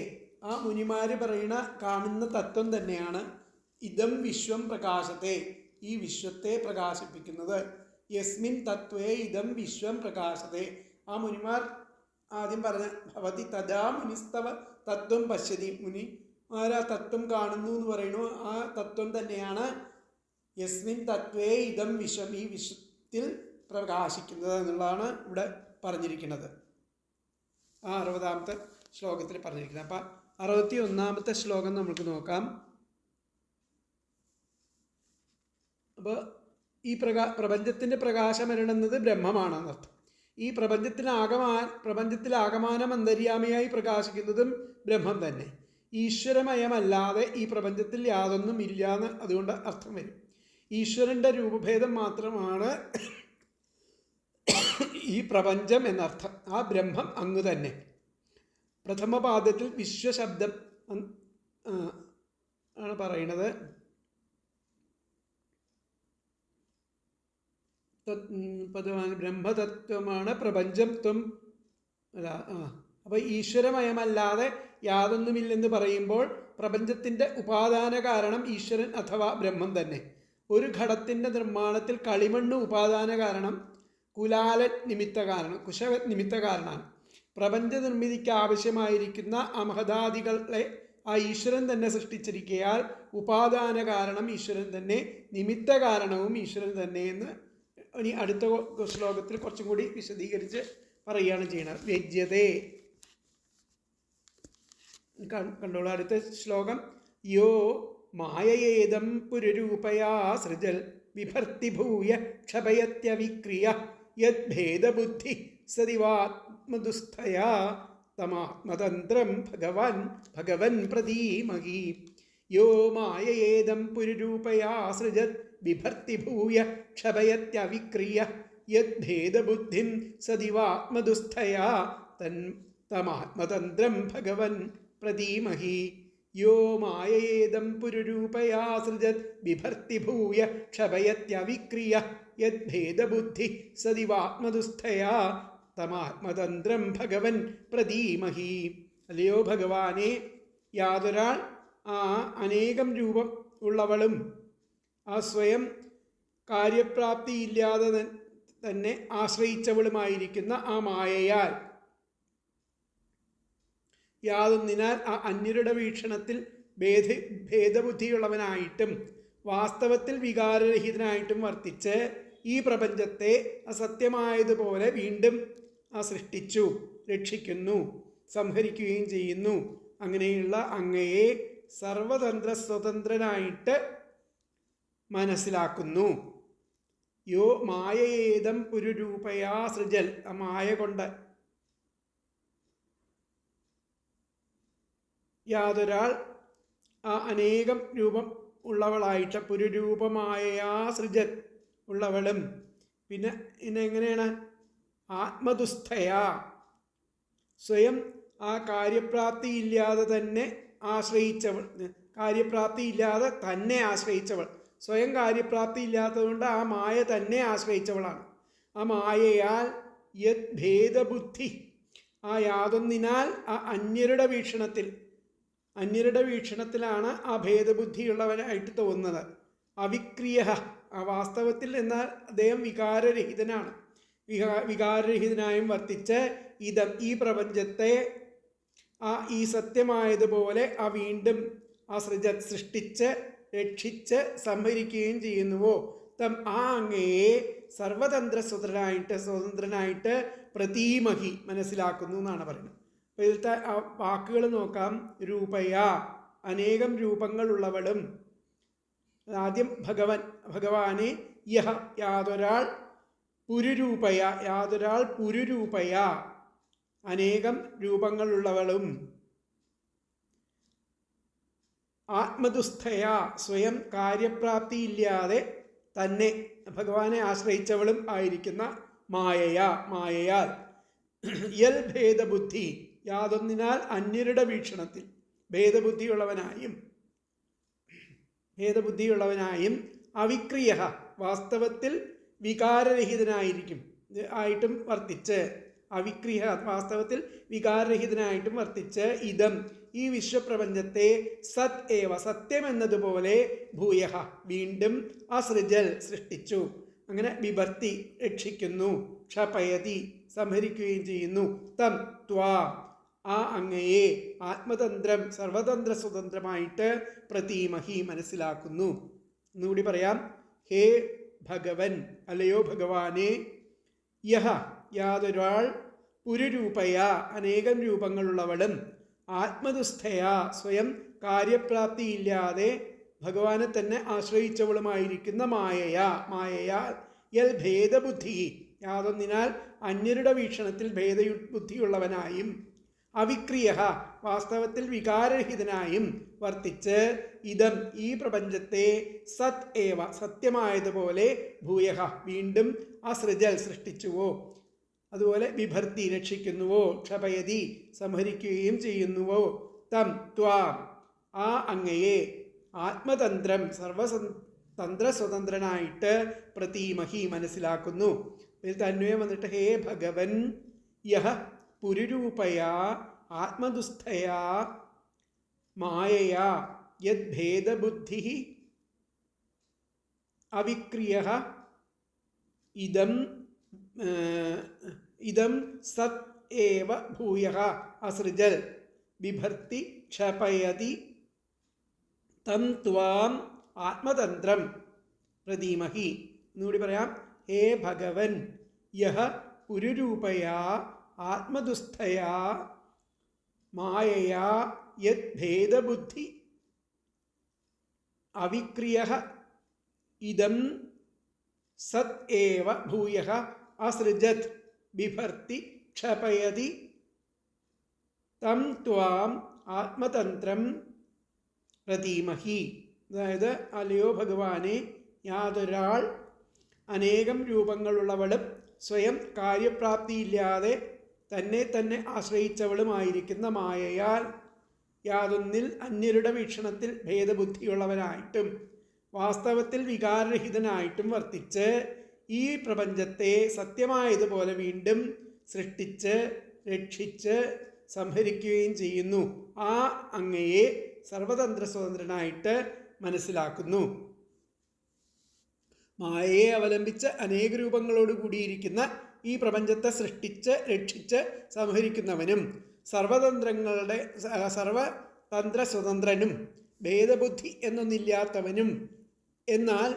Speaker 1: ആ മുനിമാർ പറയുന്ന കാണുന്ന തത്വം തന്നെയാണ് ഇദം വിശ്വം പ്രകാശത്തെ, ഈ വിശ്വത്തെ പ്രകാശിപ്പിക്കുന്നത്. യസ്മിൻ തത്വേ ഇദം വിശ്വം പ്രകാശത്തെ. ആ മുനിമാർ ആദ്യം പറഞ്ഞ ഭവതി തഥാ മുനിസ്തവ തത്വം പശ്യതി, മുനിമാർ ആ തത്വം കാണുന്നു എന്ന് പറയുന്നു. ആ തത്വം തന്നെയാണ് യസ്മിൻ തത്വേ ഇദം വിശ്വം, ഈ വിശ്വത്തിൽ പ്രകാശിക്കുന്നത് എന്നുള്ളതാണ് ഇവിടെ പറഞ്ഞിരിക്കുന്നത്. ആ 60ാമത്തെ ശ്ലോകത്തിൽ പറഞ്ഞിരിക്കുന്നത്. അപ്പം 61ാമത്തെ ശ്ലോകം നമുക്ക് നോക്കാം. അപ്പോൾ ഈ പ്രപഞ്ചത്തിൻ്റെ പ്രകാശമരുളുന്നത് ബ്രഹ്മമാണെന്നർത്ഥം. ഈ പ്രപഞ്ചത്തിലാകമാനം അന്തര്യാമിയായി പ്രകാശിക്കുന്നതും ബ്രഹ്മം തന്നെ. ഈശ്വരമയമല്ലാതെ ഈ പ്രപഞ്ചത്തിൽ യാതൊന്നും ഇല്ല എന്ന് അതുകൊണ്ട് അർത്ഥം വരും. ഈശ്വരൻ്റെ രൂപഭേദം മാത്രമാണ് ഈ പ്രപഞ്ചം എന്നർത്ഥം. ആ ബ്രഹ്മം അങ്ങ് തന്നെ. പ്രഥമപാദത്തിൽ വിശ്വശബ്ദം ആണ് പറയുന്നത്. ബ്രഹ്മതത്വമാണ് പ്രപഞ്ചം ത്വം അല്ല. അപ്പോൾ ഈശ്വരമയമല്ലാതെ യാതൊന്നുമില്ലെന്ന് പറയുമ്പോൾ പ്രപഞ്ചത്തിൻ്റെ ഉപാദാന കാരണം ഈശ്വരൻ അഥവാ ബ്രഹ്മം തന്നെ. ഒരു ഘടത്തിൻ്റെ നിർമ്മാണത്തിൽ കളിമണ്ണ് ഉപാദാന കാരണം, കുലാലൻ നിമിത്ത കാരണം, കുശവത് നിമിത്ത കാരണമാണ്. പ്രപഞ്ച നിർമ്മിതിക്ക് ആവശ്യമായിരിക്കുന്ന അമഹദാദികളെ ആ ഈശ്വരൻ തന്നെ സൃഷ്ടിച്ചിരിക്കയാൽ ഉപാദാന കാരണം ഈശ്വരൻ തന്നെ, നിമിത്ത കാരണവും ഈശ്വരൻ തന്നെ എന്ന് ഇനി അടുത്ത ശ്ലോകത്തിൽ കുറച്ചും കൂടി വിശദീകരിച്ച് പറയുകയാണ് ചെയ്യുന്നത്. വ്യജ്യതേ കണ്ടോളൂ. അടുത്ത ശ്ലോകം. യോ മായയേദം പുരരൂപയാ സൃജൽ വിഭർത്തിഭൂയ ക്ഷപയത്യവിക്രിയ യദ്ഭേദബുദ്ധി സദിവാത്മദുസ്ഥയാ തമാത്മതന്ത്രം ഭഗവൻ പ്രതീമഹി. യോ മായയേദം പുരരൂപയാ സൃജത് ബിഭർത്തിഭൂയ ക്ഷപയത്യവിക്രിയ യദ്ഭേദബുദ്ധിം സദിവാത്മദുസ്ഥയാ തമാത്മതന്ത്രം ഭഗവൻ പ്രതീമഹി. യോ മായയേദം പുരുരൂപയാ സൃജത് ബിഭർത്തിഭൂയ ക്ഷപയത്യവിക്രിയ യദ്ഭേദബുദ്ധി സദിവാത്മദുസ്ഥയാ തമാത്മതന്ത്രം ഭഗവൻ പ്രതീമഹി. അല്ലയോ ഭഗവാനെ, യാതൊരാൾ ആ അനേകം രൂപം ഉള്ളവളും ആ സ്വയം കാര്യപ്രാപ്തിയില്ലാതെ തന്നെ ആശ്രയിച്ചവളുമായിരിക്കുന്ന ആ മായയാൽ യാതൊന്നിനാൽ ആ അന്യരുടെ വീക്ഷണത്തിൽ ഭേദബുദ്ധിയുള്ളവനായിട്ടും വാസ്തവത്തിൽ വികാരരഹിതനായിട്ടും വർത്തിച്ച് ഈ പ്രപഞ്ചത്തെ അസത്യമായതുപോലെ വീണ്ടും സൃഷ്ടിച്ചു, രക്ഷിക്കുന്നു, സംഹരിക്കുകയും ചെയ്യുന്നു. അങ്ങനെയുള്ള അങ്ങയെ സർവതന്ത്ര സ്വതന്ത്രനായിട്ട് മനസ്സിലാക്കുന്നു. യോ മായയേദം പുരുരൂപയാ സൃജൽ, ആ മായ കൊണ്ട് യാതൊരാൾ ആ അനേകം രൂപം ഉള്ളവളായിട്ട് പുരുരൂപമായയാ സൃജൽ ഉള്ളവളും. പിന്നെ എങ്ങനെയാണ്? ആത്മദുസ്ഥയാ, സ്വയം ആ കാര്യപ്രാപ്തിയില്ലാതെ തന്നെ ആശ്രയിച്ചവൾ, കാര്യപ്രാപ്തിയില്ലാതെ തന്നെ ആശ്രയിച്ചവൾ. സ്വയം കാര്യപ്രാപ്തി ഇല്ലാത്തതുകൊണ്ട് ആ മായ തന്നെ ആശ്രയിച്ചവളാണ്. ആ മായയാൽ യത് ഭേദബുദ്ധി, ആ യാതൊന്നിനാൽ ആ അന്യരുടെ വീക്ഷണത്തിലാണ് ആ ഭേദബുദ്ധിയുള്ളവനായിട്ട് തോന്നുന്നത്. അവിക്രിയ, ആ വാസ്തവത്തിൽ എന്നാൽ അദ്ദേഹം വികാരരഹിതനാണ്. വികാരരഹിതനായും വർത്തിച്ച് ഈ പ്രപഞ്ചത്തെ ഈ സത്യമായതുപോലെ വീണ്ടും സൃഷ്ടിച്ച് രക്ഷിച്ച് സംഹരിക്കുകയും ചെയ്യുന്നുവോ തം ആ അങ്ങയെ സർവതന്ത്ര സ്വതന്ത്രനായിട്ട് പ്രതീമഹി മനസ്സിലാക്കുന്നു എന്നാണ് പറയുന്നത്. അപ്പോൾ ഇതിലത്തെ വാക്കുകൾ നോക്കാം. രൂപയ, അനേകം രൂപങ്ങളുള്ളവളും, ആദ്യം ഭഗവാനെ യഹ യാതൊരാൾ പുരുരൂപയ അനേകം രൂപങ്ങളുള്ളവളും ആത്മദുസ്ഥയ സ്വയം കാര്യപ്രാപ്തിയില്ലാതെ തന്നെ ഭഗവാനെ ആശ്രയിച്ചവളും ആയിരിക്കുന്ന മായയാൽ യൽ ഭേദബുദ്ധി യാതൊന്നിനാൽ അന്യരുടെ വീക്ഷണത്തിൽ ഭേദബുദ്ധിയുള്ളവനായും അവിക്രിയ വാസ്തവത്തിൽ വികാരരഹിതനായിട്ടും വർത്തിച്ച് വാസ്തവത്തിൽ വികാരരഹിതനായിട്ടും വർത്തിച്ച് ഇതം ഈ വിശ്വപ്രപഞ്ചത്തെ സത്യം എന്നതുപോലെ ഭൂയ വീണ്ടും അസൃജൽ സൃഷ്ടിച്ചു. അങ്ങനെ വിഭർത്തി രക്ഷിക്കുന്നു, ക്ഷപയതി സംഹരിക്കുകയും ചെയ്യുന്നു. തം ത്വാം ആ അങ്ങയെ ആത്മതന്ത്രം സർവതന്ത്ര സ്വതന്ത്രമായിട്ട് പ്രതീമഹി മനസ്സിലാക്കുന്നു. എന്നുകൂടി പറയാം. ഹേ ഭഗവൻ അല്ലയോ ഭഗവാനെ, യഹ യാതൊരാൾ പുരുരൂപയ അനേകം രൂപങ്ങളുള്ളവളും ആത്മദുസ്ഥയ സ്വയം കാര്യപ്രാപ്തിയില്ലാതെ ഭഗവാനെ തന്നെ ആശ്രയിച്ചവളുമായിരിക്കുന്ന മായയാൽ യൽ ഭേദബുദ്ധി യാതൊന്നിനാൽ അന്യരുടെ വീക്ഷണത്തിൽ ഭേദബുദ്ധിയുള്ളവനായും അവിക്രിയ വാസ്തവത്തിൽ വികാരരഹിതനായും വർത്തിച്ച് ഇതം ഈ പ്രപഞ്ചത്തെ സത്യമായതുപോലെ ഭൂയ വീണ്ടും അസൃജൽ സൃഷ്ടിച്ചുവോ, അതുപോലെ വിഭർത്തി രക്ഷിക്കുന്നുവോ, ക്ഷപയതി സംഹരിക്കുകയും ചെയ്യുന്നുവോ. തം ത്വാം ആ അങ്ങയെ ആത്മതന്ത്രം തന്ത്രസ്വതന്ത്രനായിട്ട് പ്രതീമഹി മനസ്സിലാക്കുന്നു. ഇതിൽ തന്വയം വന്നിട്ട് ഹേ ഭഗവൻ യഹ പുരുരൂപയാ ആത്മദുസ്ഥയാ മായയാ യദ്ഭേദബുദ്ധി അവിക്രിയഃ ഇദം സത് ഏവ ഭൂയഃ അസൃജൽ ബിഭർത്തി ക്ഷപയതി തം ത്വാം ആത്മതന്ത്രം പ്രതീമഹി. എന്നുകൂടി പറയാം. ഹേ ഭഗവൻ യഹ പുരുരൂപയാ ആത്മദുസ്ഥയാ മായയാ യദ്ഭേദബുദ്ധി അവിക്രിയഃ ഇദം സത് ഏവ ഭൂയഃ അസൃജത് ബിഭർത്തി ക്ഷപയതി തം ത്വാം ആത്മതന്ത്രം പ്രതീമഹി. അതായത് അല്ലയോ ഭഗവാനെ, യാതൊരാൾ അനേകം രൂപങ്ങളുള്ളവളും സ്വയം കാര്യപ്രാപ്തിയില്ലാതെ തന്നെ ആശ്രയിച്ചവളുമായിരിക്കുന്ന മായയാൽ യാതൊന്നിൽ അന്യരുടെ വീക്ഷണത്തിൽ ഭേദബുദ്ധിയുള്ളവനായിട്ടും വാസ്തവത്തിൽ വികാരരഹിതനായിട്ടും വർത്തിച്ച് ഈ പ്രപഞ്ചത്തെ സത്യമായതുപോലെ വീണ്ടും സൃഷ്ടിച്ച് രക്ഷിച്ച് സംഹരിക്കുകയും ചെയ്യുന്നു. ആ അങ്ങയെ സർവതന്ത്ര സ്വതന്ത്രനായിട്ട് മനസ്സിലാക്കുന്നു. മായയെ അവലംബിച്ച് അനേക രൂപങ്ങളോട് കൂടിയിരിക്കുന്ന ഈ പ്രപഞ്ചത്തെ സൃഷ്ടിച്ച് രക്ഷിച്ച് സംഹരിക്കുന്നവനും സർവതന്ത്ര സ്വതന്ത്രനും ഭേദബുദ്ധി എന്നൊന്നില്ലാത്തവനും എന്നാൽ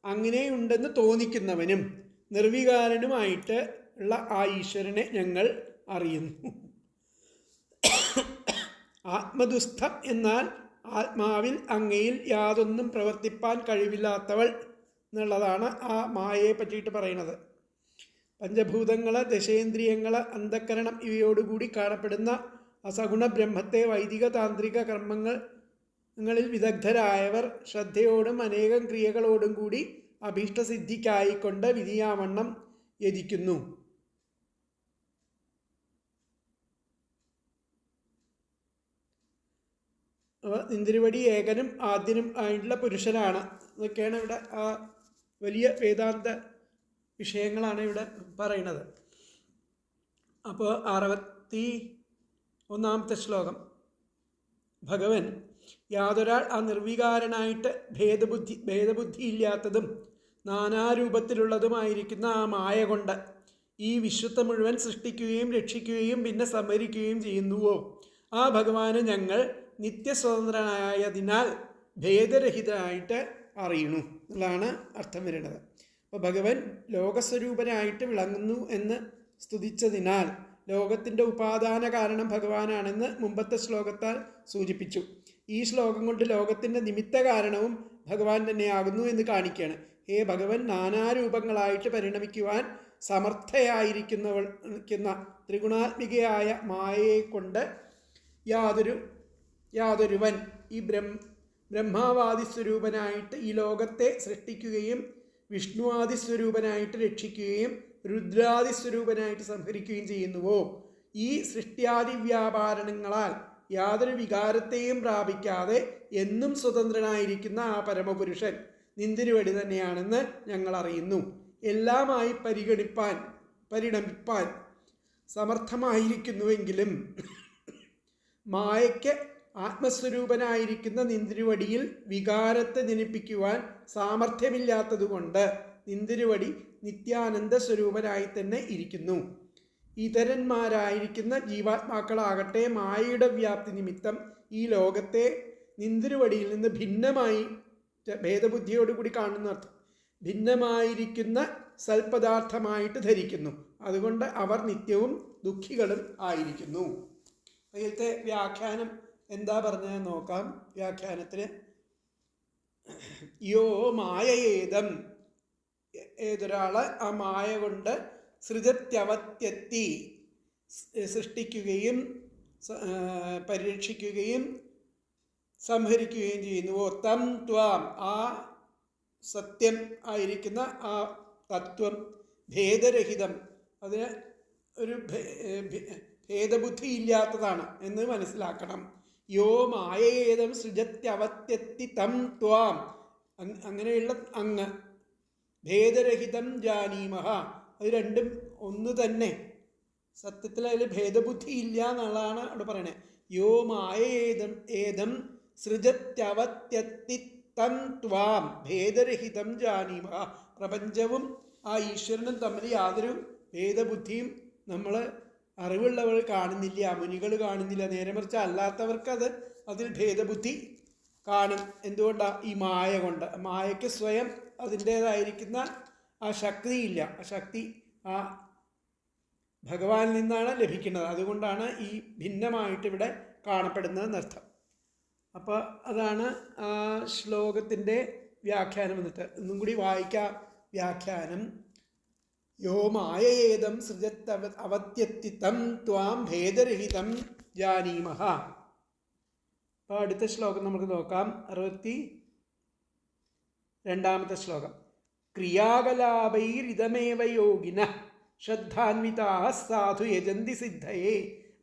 Speaker 1: അങ്ങനെയുണ്ടെന്ന് തോന്നിക്കുന്നവനും നിർവികാരനുമായിട്ട് ഉള്ള ആ ഈശ്വരനെ ഞങ്ങൾ അറിയുന്നു. ആത്മദുസ്ഥം എന്നാൽ ആത്മാവിൽ അങ്ങയിൽ യാതൊന്നും പ്രവർത്തിപ്പാൻ കഴിവില്ലാത്തവൾ എന്നുള്ളതാണ് ആ മായയെ പറ്റിയിട്ട് പറയുന്നത്. പഞ്ചഭൂതങ്ങൾ, ദശേന്ദ്രിയങ്ങൾ, അന്ധക്കരണം ഇവയോടുകൂടി കാണപ്പെടുന്ന അസഗുണ ബ്രഹ്മത്തെ വൈദിക താന്ത്രിക കർമ്മങ്ങളിൽ വിദഗ്ധരായവർ ശ്രദ്ധയോടും അനേകം ക്രിയകളോടും കൂടി അഭീഷ്ടസിദ്ധിക്കായിക്കൊണ്ട് വിധിയാവണ്ണം യജിക്കുന്നു. ഇന്ദ്രിവടി ഏകനും ആദ്യനും ആയിട്ടുള്ള പുരുഷനാണ്. ഇതൊക്കെയാണ് ഇവിടെ ആ വലിയ വേദാന്ത വിഷയങ്ങളാണ് ഇവിടെ പറയുന്നത്. അപ്പോൾ 61-ാമത്തെ ശ്ലോകം. ഭഗവൻ യാതൊരാൾ ആ നിർവികാരനായിട്ട് ഭേദബുദ്ധി ഇല്ലാത്തതും നാനാരൂപത്തിലുള്ളതുമായിരിക്കുന്ന ആ മായ കൊണ്ട് ഈ വിശ്വത്തെ മുഴുവൻ സൃഷ്ടിക്കുകയും രക്ഷിക്കുകയും പിന്നെ സംഹരിക്കുകയും ചെയ്യുന്നുവോ, ആ ഭഗവാനെ ഞങ്ങൾ നിത്യസ്വതന്ത്രനായതിനാൽ ഭേദരഹിതനായിട്ട് അറിയണു എന്നുള്ളതാണ് അർത്ഥം വരുന്നത്. അപ്പോൾ ഭഗവൻ ലോകസ്വരൂപനായിട്ട് വിളങ്ങുന്നു എന്ന് സ്തുതിച്ചതിനാൽ ലോകത്തിൻ്റെ ഉപാദാന കാരണം ഭഗവാനാണെന്ന് മുമ്പത്തെ ശ്ലോകത്താൽ സൂചിപ്പിച്ചു. ഈ ശ്ലോകം കൊണ്ട് ലോകത്തിൻ്റെ നിമിത്ത കാരണവും ഭഗവാൻ തന്നെയാകുന്നു എന്ന് കാണിക്കുകയാണ്. ഹേ ഭഗവൻ, നാനാരൂപങ്ങളായിട്ട് പരിണമിക്കുവാൻ സമർത്ഥയായിരിക്കുന്ന ത്രിഗുണാത്മികയായ മായയെ കൊണ്ട് യാതൊരുവൻ ഈ ബ്രഹ്മാവാദി സ്വരൂപനായിട്ട് ഈ ലോകത്തെ സൃഷ്ടിക്കുകയും വിഷ്ണുവാദി സ്വരൂപനായിട്ട് രക്ഷിക്കുകയും രുദ്രാദി സ്വരൂപനായിട്ട് സംഹരിക്കുകയും ചെയ്യുന്നുവോ, ഈ സൃഷ്ടിയാദി വ്യാപാരണങ്ങളാൽ യാതൊരു വികാരത്തെയും പ്രാപിക്കാതെ എന്നും സ്വതന്ത്രനായിരിക്കുന്ന ആ പരമപുരുഷൻ നിന്തിരുവടി തന്നെയാണെന്ന് ഞങ്ങൾ അറിയുന്നു. എല്ലാമായി പരിണമിപ്പാൻ സമർത്ഥമായിരിക്കുന്നുവെങ്കിലും മായയ്ക്ക് ആത്മസ്വരൂപനായിരിക്കുന്ന നിന്തിരുവടിയിൽ വികാരത്തെ ജനിപ്പിക്കുവാൻ സാമർഥ്യമില്ലാത്തതുകൊണ്ട് നിന്തിരുവടി നിത്യാനന്ദ സ്വരൂപനായി തന്നെ ഇരിക്കുന്നു. ഇതരന്മാരായിരിക്കുന്ന ജീവാത്മാക്കളാകട്ടെ മായയുടെ വ്യാപ്തി നിമിത്തം ഈ ലോകത്തെ നിന്തിരുവടിയിൽ നിന്ന് ഭിന്നമായി, ഭേദബുദ്ധിയോടുകൂടി കാണുന്ന അർത്ഥം, ഭിന്നമായിരിക്കുന്ന സൽപദാർത്ഥമായിട്ട് ധരിക്കുന്നു. അതുകൊണ്ട് അവർ നിത്യവും ദുഃഖികളും ആയിരിക്കുന്നു. അതിലത്തെ വ്യാഖ്യാനം എന്താ പറഞ്ഞത് നോക്കാം. വ്യാഖ്യാനത്തിന് യോ മായയേദം, ഏതൊരാള് ആ മായ കൊണ്ട് സൃജത്യവത്യത്തി സൃഷ്ടിക്കുകയും പരിരക്ഷിക്കുകയും സംഹരിക്കുകയും ചെയ്യുന്നുവോ, തം ത്വാം ആ സത്യം ആയിരിക്കുന്ന ആ തത്വം ഭേദരഹിതം, അതിന് ഒരു ഭേദബുദ്ധി ഇല്ലാത്തതാണ് എന്ന് മനസ്സിലാക്കണം. യോ മായേദം സൃജത്യവത്യത്തി തം ത്വാം, അങ്ങനെയുള്ള അങ്ങ്, ഭേദരഹിതം ജാനീമഹ, അത് രണ്ടും ഒന്ന് തന്നെ. സത്യത്തിൽ അതിൽ ഭേദബുദ്ധി ഇല്ല എന്നുള്ളതാണ് അവിടെ പറയണത്. യോ മായേദം സൃജത്യവത്യത്തി തം ത്വാം ഭേദരഹിതം ജാനീമഹ. പ്രപഞ്ചവും ആ ഈശ്വരനും തമ്മിൽ യാതൊരു ഭേദബുദ്ധിയും നമ്മൾ അറിവുള്ളവർ കാണുന്നില്ല, മുനികൾ കാണുന്നില്ല. നേരെ മറിച്ച് അല്ലാത്തവർക്ക് അതിൽ ഭേദബുദ്ധി കാണും. എന്തുകൊണ്ടാണ്? ഈ മായ കൊണ്ട്. മായയ്ക്ക് സ്വയം അതിൻ്റേതായിരിക്കുന്ന ആ ശക്തിയില്ല. ആ ശക്തി ആ ഭഗവാനിൽ നിന്നാണ് ലഭിക്കുന്നത്. അതുകൊണ്ടാണ് ഈ ഭിന്നമായിട്ട് ഇവിടെ കാണപ്പെടുന്നതെന്നർത്ഥം. അപ്പോൾ അതാണ് ആ ശ്ലോകത്തിൻ്റെ വ്യാഖ്യാനം. എന്നിട്ട് ഒന്നും കൂടി വായിക്കാം വ്യാഖ്യാനം. യോ മായേദം അവത്യത്തിത്തം ത്വാം ഭേദരഹിതം ജാനീമഹ. അപ്പോൾ അടുത്ത ശ്ലോകം നമുക്ക് നോക്കാം. 62-ാമത്തെ ശ്ലോകം. ക്രിയാകലാപൈരിതമേവ യോഗിനഃ ശ്രദ്ധാന്വിതാഃ സാധു യജന്തി സിദ്ധയേ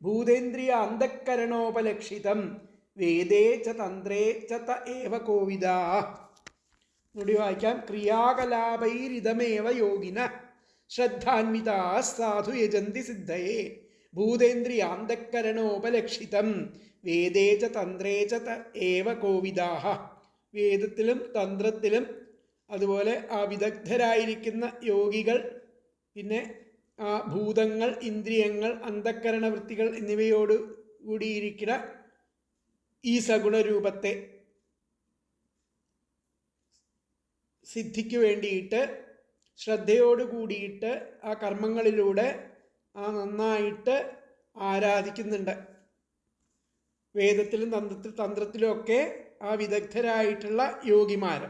Speaker 1: ഭൂതേന്ദ്രിയ അന്ധഃകരണോപലക്ഷിതം വേദേ ച തന്ത്രേ ച ത ഏവ കോവിദാഃ. ഇവിടെ വായിക്കാം. ക്രിയാകലാപൈരിതമേവ യോഗിനഃ ശ്രദ്ധാന്വിതാഃ സാധു യജന്തി സിദ്ധയേ ഭൂതേന്ദ്രിയാന്തഃകരണോപലക്ഷിതം വേദേ ച തന്ത്രേ ച ത ഏവ കോവിദാഃ. വേദത്തിലും തന്ത്രത്തിലും അതുപോലെ ആ വിദഗ്ധരായിരിക്കുന്ന യോഗികൾ, പിന്നെ ആ ഭൂതങ്ങൾ, ഇന്ദ്രിയങ്ങൾ, അന്ധഃകരണവൃത്തികൾ എന്നിവയോട് കൂടിയിരിക്കുന്ന ഈ സഗുണരൂപത്തെ സിദ്ധിക്ക് വേണ്ടിയിട്ട് ശ്രദ്ധയോട് കൂടിയിട്ട് ആ കർമ്മങ്ങളിലൂടെ ആ നന്നായിട്ട് ആരാധിക്കുന്നുണ്ട്. വേദത്തിലും തന്ത്രത്തിലുമൊക്കെ ആ വിദഗ്ധരായിട്ടുള്ള യോഗിമാർ,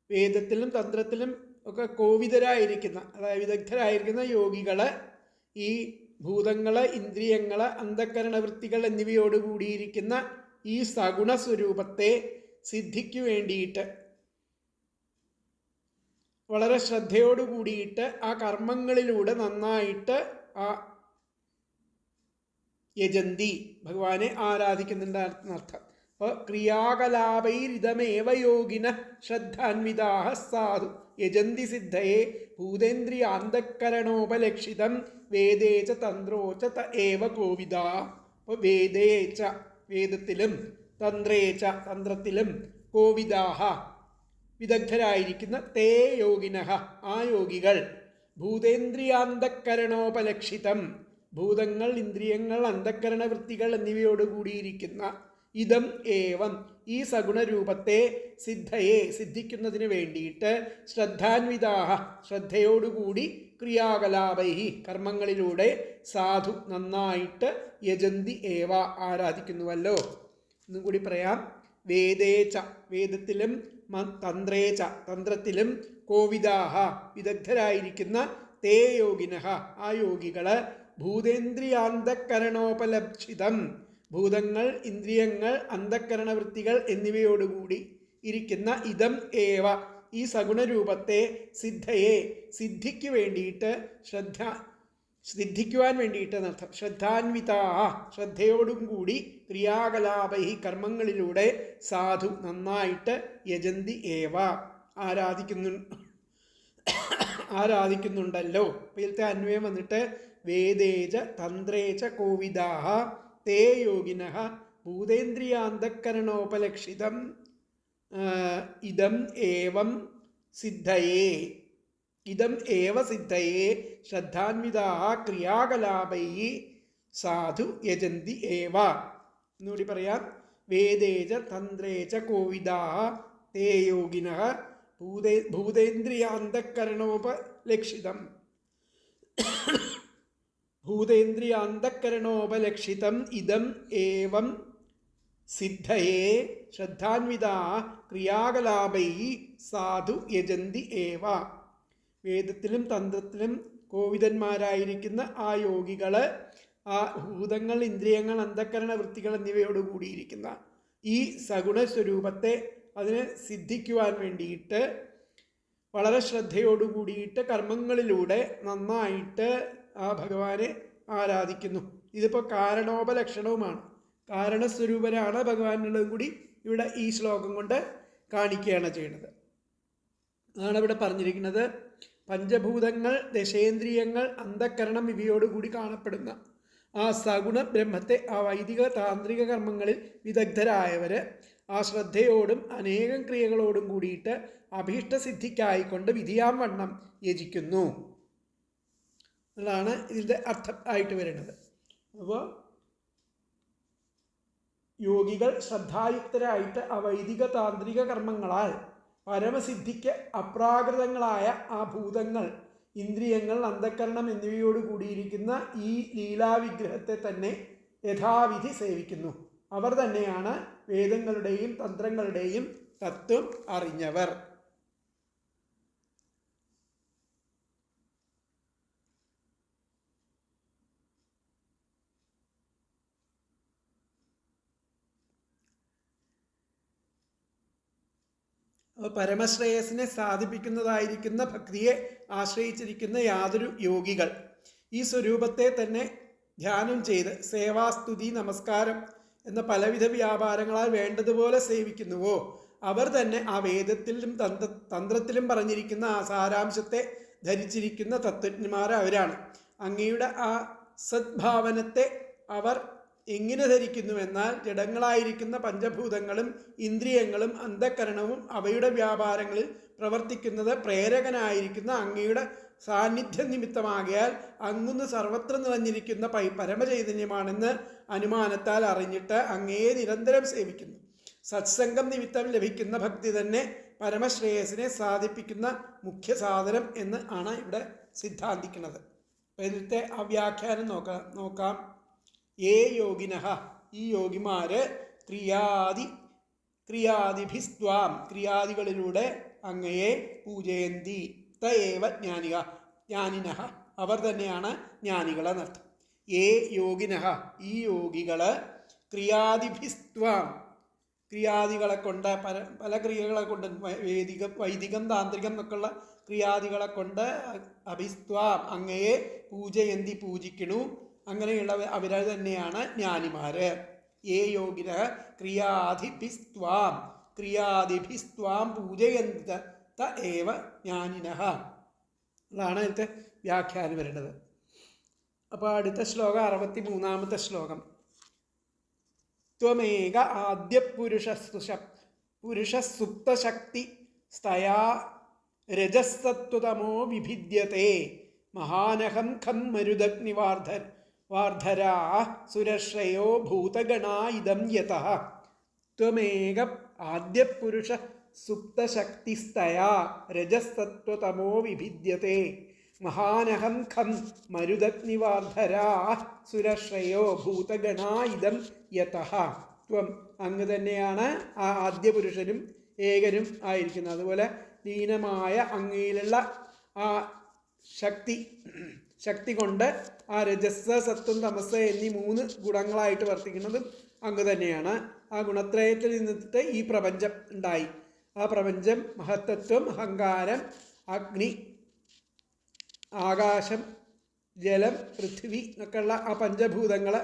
Speaker 1: വേദത്തിലും തന്ത്രത്തിലും ഒക്കെ കോവിദരായിരിക്കുന്ന, അതായത് വിദഗ്ധരായിരിക്കുന്ന യോഗികൾ ഈ ഭൂതങ്ങൾ, ഇന്ദ്രിയങ്ങൾ, അന്ധഃകരണവൃത്തികൾ എന്നിവയോട് കൂടിയിരിക്കുന്ന ഈ സഗുണ സ്വരൂപത്തെ സിദ്ധിക്ക് വേണ്ടിയിട്ട് വളരെ ശ്രദ്ധയോട് കൂടിയിട്ട് ആ കർമ്മങ്ങളിലൂടെ നന്നായിട്ട് ആ യജന്തി ഭഗവാനെ ആരാധിക്കുന്നുണ്ട് എന്നർത്ഥം. അപ്പോൾ ക്രിയാകലാപൈരിതമേവ യോഗിനഃ ശ്രദ്ധാന്വിതാഃ സാധു യജന്തി സിദ്ധയേ ഭൂതേന്ദ്രിയ അന്ധഃകരണോപലക്ഷിതം വേദേ ച തന്ത്രോ ച ത ഏവ കോവിദാഃ. അപ്പോൾ വേദേ ച വേദത്തിലും തന്ത്രേ ച തന്ത്രത്തിലും കോവിദാഃ വിദഗ്ധരായിരിക്കുന്ന തേ യോഗിനഃ ആ യോഗികൾ ഭൂതേന്ദ്രിയാന്തഃകരണോപലക്ഷിതം ഭൂതങ്ങൾ, ഇന്ദ്രിയങ്ങൾ, അന്ധഃകരണവൃത്തികൾ എന്നിവയോട് കൂടിയിരിക്കുന്ന ഇതം ഏവം ഈ സഗുണരൂപത്തെ സിദ്ധയെ സിദ്ധിക്കുന്നതിന് വേണ്ടിയിട്ട് ശ്രദ്ധാന്വിതാഃ ശ്രദ്ധയോടുകൂടി ക്രിയാകലാപൈഹി കർമ്മങ്ങളിലൂടെ സാധു നന്നായിട്ട് യജന്തി ഏവ ആരാധിക്കുന്നുവല്ലോ. ഒന്നും കൂടി പറയാം. വേദേച്ച വേദത്തിലും തന്ത്രേച തന്ത്രത്തിലും കോവിദാഹ വിദഗ്ധരായിരിക്കുന്ന തേ യോഗിനഃ ആ യോഗികള് ഭൂതേന്ദ്രിയാന്തഃകരണോപലബ്ധിതം ഭൂതങ്ങൾ ഇന്ദ്രിയങ്ങൾ അന്ധഃകരണവൃത്തികൾ എന്നിവയോടുകൂടി ഇരിക്കുന്ന ഇതം ഏവ ഈ സഗുണരൂപത്തെ സിദ്ധയെ സിദ്ധിക്ക് വേണ്ടിയിട്ട് സിദ്ധിക്കുവാൻ വേണ്ടിയിട്ട് എന്നർത്ഥം ശ്രദ്ധാൻവിതാ ശ്രദ്ധയോടും കൂടി ക്രിയാകലാപൈ കർമ്മങ്ങളിലൂടെ സാധു നന്നായിട്ട് യജന്തി ഏവ ആരാധിക്കുന്നുണ്ടല്ലോ. ഇതിലത്തെ അന്വയം വന്നിട്ട് വേദേച തന്ത്രേച കോവിദാഹ തേ യോഗിനഃ ഭൂതേന്ദ്രിയാന്തഃകരണോപലക്ഷിതം ഇദം ഏവം സിദ്ധയേ ശ്രദ്ധാൻവിതാഃ ക്രിയാകലാപൈഃ സാധു യജന്തി ഏവ. എന്നുകൂടി പറയാം. വേദേച തന്ത്രേച കോവിദാഃ തേ യോഗിനഃ ഭൂതേന്ദ്രിയാന്തഃകരണോപലക്ഷിതം ഇദം ഏവം സിദ്ധയേ ശ്രദ്ധാൻവിതാഃ ക്രിയാകലാപൈഃ സാധു യജന്തി ഏവ. വേദത്തിലും തന്ത്രത്തിലും കോവിദന്മാരായിരിക്കുന്ന ആ യോഗികള് ആ ഭൂതങ്ങൾ ഇന്ദ്രിയങ്ങൾ അന്ധഃകരണ വൃത്തികൾ എന്നിവയോട് കൂടിയിരിക്കുന്ന ഈ സഗുണ സ്വരൂപത്തെ അതിനെ സിദ്ധിക്കുവാൻ വേണ്ടിയിട്ട് വളരെ ശ്രദ്ധയോടുകൂടിയിട്ട് കർമ്മങ്ങളിലൂടെ നന്നായിട്ട് ആ ഭഗവാനെ ആരാധിക്കുന്നു. ഇതിപ്പോൾ കാരണോപലക്ഷണവുമാണ്. കാരണസ്വരൂപനാണ് ഭഗവാൻ എന്നുള്ളതും കൂടി ഇവിടെ ഈ ശ്ലോകം കൊണ്ട് കാണിക്കുകയാണ് ചെയ്യുന്നത്. അതാണ് ഇവിടെ പറഞ്ഞിരിക്കുന്നത്. പഞ്ചഭൂതങ്ങൾ ദശേന്ദ്രിയങ്ങൾ അന്ധഃകരണം ഇവയോടുകൂടി കാണപ്പെടുന്ന ആ സഗുണ ബ്രഹ്മത്തെ ആ വൈദിക താന്ത്രിക കർമ്മങ്ങളിൽ വിദഗ്ധരായവര് ആ ശ്രദ്ധയോടും അനേകം ക്രിയകളോടും കൂടിയിട്ട് അഭീഷ്ടസിദ്ധിക്കായിക്കൊണ്ട് വിധിയാം വണ്ണം യജിക്കുന്നു എന്നുള്ളതാണ് ഇതിൻ്റെ അർത്ഥം ആയിട്ട് വരുന്നത്. അപ്പോൾ യോഗികൾ ശ്രദ്ധായുക്തരായിട്ട് ആ വൈദിക താന്ത്രിക കർമ്മങ്ങളാൽ പരമസിദ്ധിക്ക് അപ്രാകൃതങ്ങളായ ആ ഭൂതങ്ങൾ ഇന്ദ്രിയങ്ങൾ അന്ധഃകരണം എന്നിവയോട് കൂടിയിരിക്കുന്ന ഈ ലീലാവിഗ്രഹത്തെ തന്നെ യഥാവിധി സേവിക്കുന്നു. അവർ തന്നെയാണ് വേദങ്ങളുടെയും തന്ത്രങ്ങളുടെയും തത്വം അറിഞ്ഞവർ. പരമശ്രേയസിനെ സാധിപ്പിക്കുന്നതായിരിക്കുന്ന ഭക്തിയെ ആശ്രയിച്ചിരിക്കുന്ന യാതൊരു യോഗികൾ ഈ സ്വരൂപത്തെ തന്നെ ധ്യാനം ചെയ്ത് സേവാസ്തുതി നമസ്കാരം എന്ന പലവിധ വ്യാപാരങ്ങളാൽ വേണ്ടതുപോലെ സേവിക്കുന്നുവോ അവർ തന്നെ ആ വേദത്തിലും തന്ത്രത്തിലും പറഞ്ഞിരിക്കുന്ന ആ സാരാംശത്തെ ധരിച്ചിരിക്കുന്ന തത്വജ്ഞന്മാർ അവരാണ്. അങ്ങയുടെ ആ സദ്ഭാവനത്തെ അവർ എങ്ങനെ ധരിക്കുന്നുവെന്നാൽ ജഡങ്ങളായിരിക്കുന്ന പഞ്ചഭൂതങ്ങളും ഇന്ദ്രിയങ്ങളും അന്ധഃകരണവും അവയുടെ വ്യാപാരങ്ങളിൽ പ്രവർത്തിക്കുന്നത് പ്രേരകനായിരിക്കുന്ന അങ്ങയുടെ സാന്നിധ്യ നിമിത്തമാകിയാൽ അങ്ങുന്ന് സർവത്ര നിറഞ്ഞിരിക്കുന്ന പരമചൈതന്യമാണെന്ന് അനുമാനത്താൽ അറിഞ്ഞിട്ട് അങ്ങയെ നിരന്തരം സേവിക്കുന്നു. സത്സംഗം നിമിത്തം ലഭിക്കുന്ന ഭക്തി തന്നെ പരമശ്രേയസിനെ സാധിപ്പിക്കുന്ന മുഖ്യ സാധനം എന്ന് ആണ് ഇവിടെ സിദ്ധാന്തിക്കുന്നത്. ഇതിലത്തെ ആ വ്യാഖ്യാനം നോക്കാം. ഏ യോഗിനഃ ഈ യോഗിമാര് ക്രിയാദിഭിസ്ത്വാം ക്രിയാദികളിലൂടെ അങ്ങയെ പൂജയന്തി തയേവ ജ്ഞാനിനഃ അവർ തന്നെയാണ് ജ്ഞാനികളെന്നർത്ഥം. ഏ യോഗിനഃ ഈ യോഗികള് ക്രിയാദിഭിസ്ത്വാം ക്രിയാദികളെ കൊണ്ട് പല ക്രിയകളെ കൊണ്ട് വൈദികം താന്ത്രികം എന്നൊക്കെയുള്ള ക്രിയാദികളെ കൊണ്ട് അഭിസ്ത്വാം അങ്ങയെ പൂജയന്തി പൂജിക്കണു. അങ്ങനെയുള്ള അവർ തന്നെയാണ് ജ്ഞാനിമാര്. ഏ യോഗിന ക്രിയാദിഭിസ്ത്വാം പൂജയന്ത ഏവ ജ്ഞാനിനഃ അതാണ് അതിലത്തെ വ്യാഖ്യാനം വരുന്നത്. അപ്പോൾ അടുത്ത ശ്ലോകം 63-ാമത്തെ ശ്ലോകം. ത്വമേക ആദ്യ പുരുഷസുപ്തശക്തി സ്തയാ രജസ്സത്വതമോ വിഭിദ്യത്തെ മഹാനഹം ഖം മരുദഗ്നിവാർധരാ സുരശ്രയോ ഭൂതഗണാ ഇദം യതഃ. ത്വമേക ആദ്യ പുരുഷ സുപ്തശക്തിസ്തയാ രജസ്സത്വതമോ വിഭിദ്യത്തെ മഹാനഹം ഖം മരുദഗ്നിവാർധരാ സുരശ്രയോ ഭൂതഗണാ ഇദം യതഃ. ത്വം അങ്ങ് തന്നെയാണ് ആ ആദ്യ പുരുഷനും ഏകനും ആയിരിക്കുന്നു. അതുപോലെ ലീനമായ അങ്ങയിലുള്ള ആ ശക്തി കൊണ്ട് ആ രജസ് സത്വം തമസ് എന്നീ 3 ഗുണങ്ങളായിട്ട് വർത്തിക്കുന്നതും അങ്ങ് തന്നെയാണ്. ആ ഗുണത്രയത്തിൽ നിന്നിട്ട് ഈ പ്രപഞ്ചം ഉണ്ടായി. ആ പ്രപഞ്ചം മഹത്തത്വം, അഹങ്കാരം, അഗ്നി, ആകാശം, ജലം, പൃഥ്വി എന്നൊക്കെയുള്ള ആ പഞ്ചഭൂതങ്ങൾ,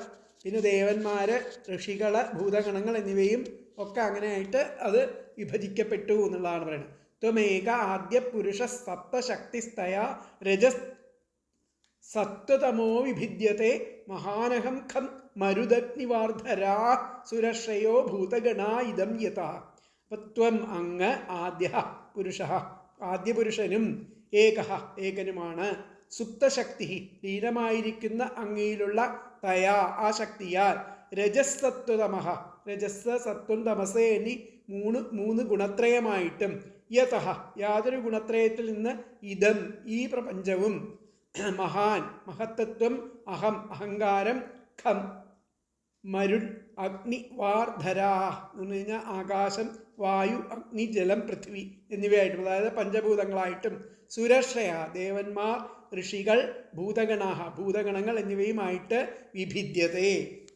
Speaker 1: പിന്നെ ദേവന്മാര്, ഋഷികൾ, ഭൂതഗണങ്ങൾ എന്നിവയും ഒക്കെ അങ്ങനെയായിട്ട് അത് വിഭജിക്കപ്പെട്ടു എന്നുള്ളതാണ് പറയുന്നത്. ത്വമേക ആദ്യ പുരുഷ സപ്തശക്തിസ്തയ രജസ് സത്വതമോ വിഭിദ്യത്തെ മഹാനഹം ഖം മരുദഗ്നിവാർധരാ സുരശ്രയോ ഭൂതഗണാ ഇദം യഥാ. ത്വം അങ്ങ് ആദ്യ പുരുഷ, ആദ്യ പുരുഷനും ഏകനുമാണ്. സുപ്തശക്തി ലീനമായിരിക്കുന്ന അങ്ങയിലുള്ള തയാ ആ ശക്തിയാൽ രജസ്സത്വതമഃ രജസ് സത്വം തമസ് എന്നീ മൂന്ന് ഗുണത്രയമായിട്ടും യതഃ യാതൊരു ഗുണത്രയത്തിൽ നിന്ന് ഇദം ഈ പ്രപഞ്ചവും മഹാൻ മഹത്തത്വം അഹം അഹങ്കാരം ഖം മരുൺ അഗ്നി വാർധരാ എന്ന് പറഞ്ഞു കഴിഞ്ഞാൽ ആകാശം, വായു, അഗ്നി, ജലം, പൃഥ്വി എന്നിവയായിട്ടും, അതായത് പഞ്ചഭൂതങ്ങളായിട്ടും, സുരക്ഷയ ദേവന്മാർ, ഋഷികൾ, ഭൂതഗണങ്ങൾ എന്നിവയുമായിട്ട്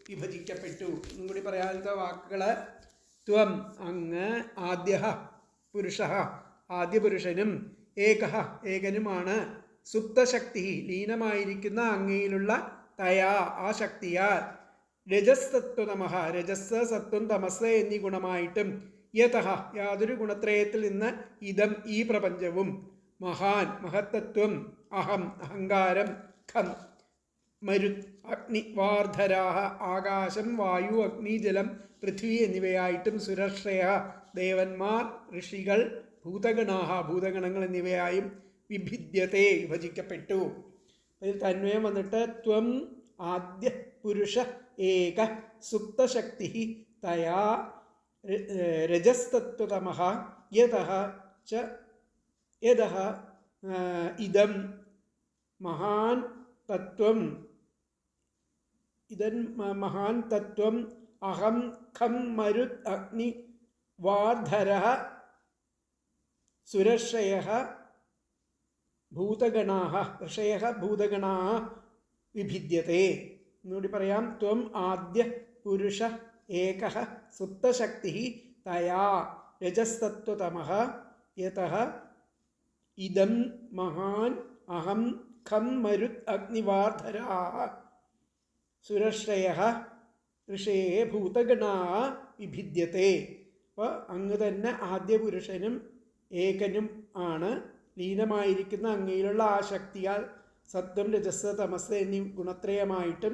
Speaker 1: വിഭജിക്കപ്പെട്ടു. ഒന്നും കൂടി പറയാത്ത വാക്കുകൾ: ത്വം അങ്ങ്, ആദ്യ പുരുഷ ആദ്യ പുരുഷനും, ഏകനുമാണ്, സുപ്തശക്തി ലീനമായിരിക്കുന്ന അങ്ങയിലുള്ള തയാ ആ ശക്തിയാൽ, രജസ്സത്വതമഃ രജസ് സത്വം തമസ് എന്നീ ഗുണമായിട്ടും, യതഃ യാതൊരു ഗുണത്രയത്തിൽ നിന്ന് ഇദം ഈ പ്രപഞ്ചവും, മഹാൻ മഹത്തത്വം അഹം അഹങ്കാരം ഖം മരുത് അഗ്നി വാർധരാഹ ആകാശം, വായു, അഗ്നി, ജലം, പൃഥ്വി എന്നിവയായിട്ടും, സുരശ്രയ ദേവന്മാർ, ഋഷികൾ, ഭൂതഗണങ്ങൾ എന്നിവയായും വിഭജിക്കപ്പെട്ടു. അതിൽ തന്വയം വന്നിട്ട് ത്വം ആദ്യ പുരുഷ ഏക സുപ്തശക്തി തയാ രജസ്തത്വതമഃ യതഃ ഇദം മഹാൻ തത്വം അഹം ഖം മരുത് അഗ്നി വാർധരഃ സുരശ്രയഃ ഭൂതഗണാഃ വിഭിദ്യത്തെ. എന്നുകൂടി പറയാം: ത്വം ആദ്യ പുരുഷ ഏകഃ സുപ്തശക്തി തയാ രജസ്തത്വതമഃ യതഃ ഇദം മഹാൻ അഹം ഖം മരുത് അഗ്നിവാർധരാഃ സുരശ്രയഃ ഋഷേ ഭൂതഗണാ വിഭിദ്യത്തെ. അപ്പോൾ അങ്ങ് തന്നെ ആദ്യ പുരുഷനും ഏകനും ആണ്. ലീനമായിരിക്കുന്ന അങ്ങയിലുള്ള ആ ശക്തിയാൽ സത്വം, രജസ്, തമസ് എന്നീ ഗുണത്രയമായിട്ടും,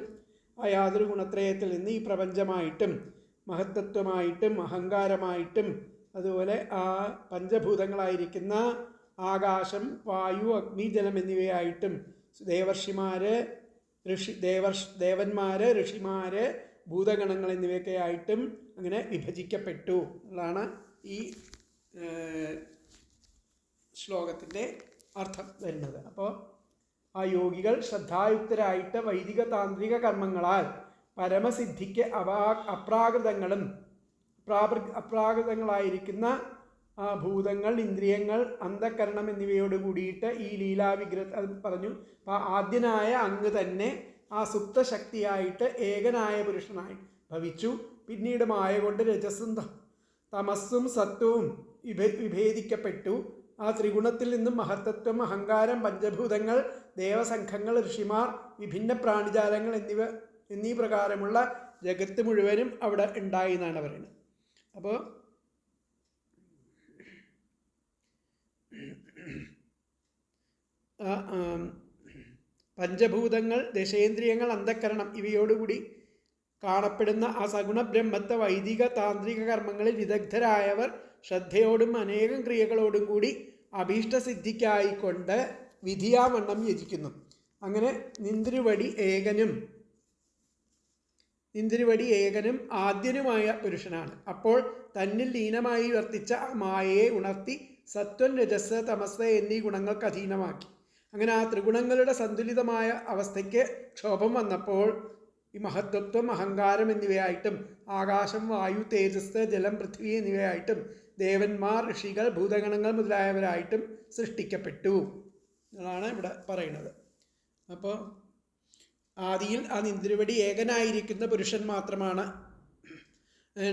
Speaker 1: ആ യാതൊരു ഗുണത്രയത്തിൽ നിന്ന് ഈ പ്രപഞ്ചമായിട്ടും, മഹത്തത്വമായിട്ടും, അഹങ്കാരമായിട്ടും, അതുപോലെ ആ പഞ്ചഭൂതങ്ങളായിരിക്കുന്ന ആകാശം, വായു, അഗ്നി, ജലം എന്നിവയായിട്ടും, ദേവന്മാര്, ഋഷിമാര്, ഭൂതഗണങ്ങൾ എന്നിവയൊക്കെ ആയിട്ടും അങ്ങനെ വിഭജിക്കപ്പെട്ടു എന്നാണ് ഈ ശ്ലോകത്തിൻ്റെ അർത്ഥം വരുന്നത്. അപ്പോൾ ആ യോഗികൾ ശ്രദ്ധായുക്തരായിട്ട് വൈദിക താന്ത്രിക കർമ്മങ്ങളാൽ പരമസിദ്ധിക്ക് അപ്രാകൃതങ്ങളായിരിക്കുന്ന ഭൂതങ്ങൾ, ഇന്ദ്രിയങ്ങൾ, അന്ധകരണം എന്നിവയോട് കൂടിയിട്ട് ഈ ലീലാവിഗ്രഹം പറഞ്ഞു. അപ്പോൾ ആദ്യനായ അങ്ങ് തന്നെ ആ സുപ്തശക്തിയായിട്ട് ഏകനായ പുരുഷനായി ഭവിച്ചു. പിന്നീട് മായ കൊണ്ട് രജസ്സും തമസ്സും സത്വവും വിഭേദിക്കപ്പെട്ടു. ആ ത്രിഗുണത്തിൽ നിന്നും മഹത്തത്വം, അഹങ്കാരം, പഞ്ചഭൂതങ്ങൾ, ദേവസംഘങ്ങൾ, ഋഷിമാർ, വിഭിന്ന പ്രാണിജാലങ്ങൾ എന്നീ പ്രകാരമുള്ള ജഗത്ത് മുഴുവനും അവിടെ ഉണ്ടായി എന്നാണ് പറയുന്നത്. അപ്പോൾ പഞ്ചഭൂതങ്ങൾ, ദശേന്ദ്രിയങ്ങൾ, അന്ധക്കരണം ഇവയോടുകൂടി കാണപ്പെടുന്ന ആ സഗുണ ബ്രഹ്മത്തെ വൈദിക താന്ത്രിക കർമ്മങ്ങളിൽ വിദഗ്ധരായവർ ശ്രദ്ധയോടും അനേകം ക്രിയകളോടും കൂടി അഭീഷ്ടസിദ്ധിക്കായിക്കൊണ്ട് വിധിയാവണ്ണം യജിക്കുന്നു. അങ്ങനെ നിന്തിരുവടി ഏകനും ആദ്യനുമായ പുരുഷനാണ്. അപ്പോൾ തന്നിൽ ലീനമായി വർത്തിച്ച ആ മായയെ ഉണർത്തി സത്വം, രജസ്, തമസ് എന്നീ ഗുണങ്ങൾക്ക് അധീനമാക്കി. അങ്ങനെ ആ ത്രിഗുണങ്ങളുടെ സന്തുലിതമായ അവസ്ഥയ്ക്ക് ക്ഷോഭം വന്നപ്പോൾ ഈ മഹത്തത്വം, അഹങ്കാരം എന്നിവയായിട്ടും, ആകാശം, വായു, തേജസ്, ജലം, പൃഥ്വി എന്നിവയായിട്ടും, ദേവന്മാർ, ഋഷികൾ, ഭൂതഗണങ്ങൾ മുതലായവരായിട്ടും സൃഷ്ടിക്കപ്പെട്ടു എന്നാണ് ഇവിടെ പറയുന്നത്. അപ്പോൾ ആദിയിൽ ആ നിന്തിരുവടി ഏകനായിരിക്കുന്ന പുരുഷൻ മാത്രമാണ്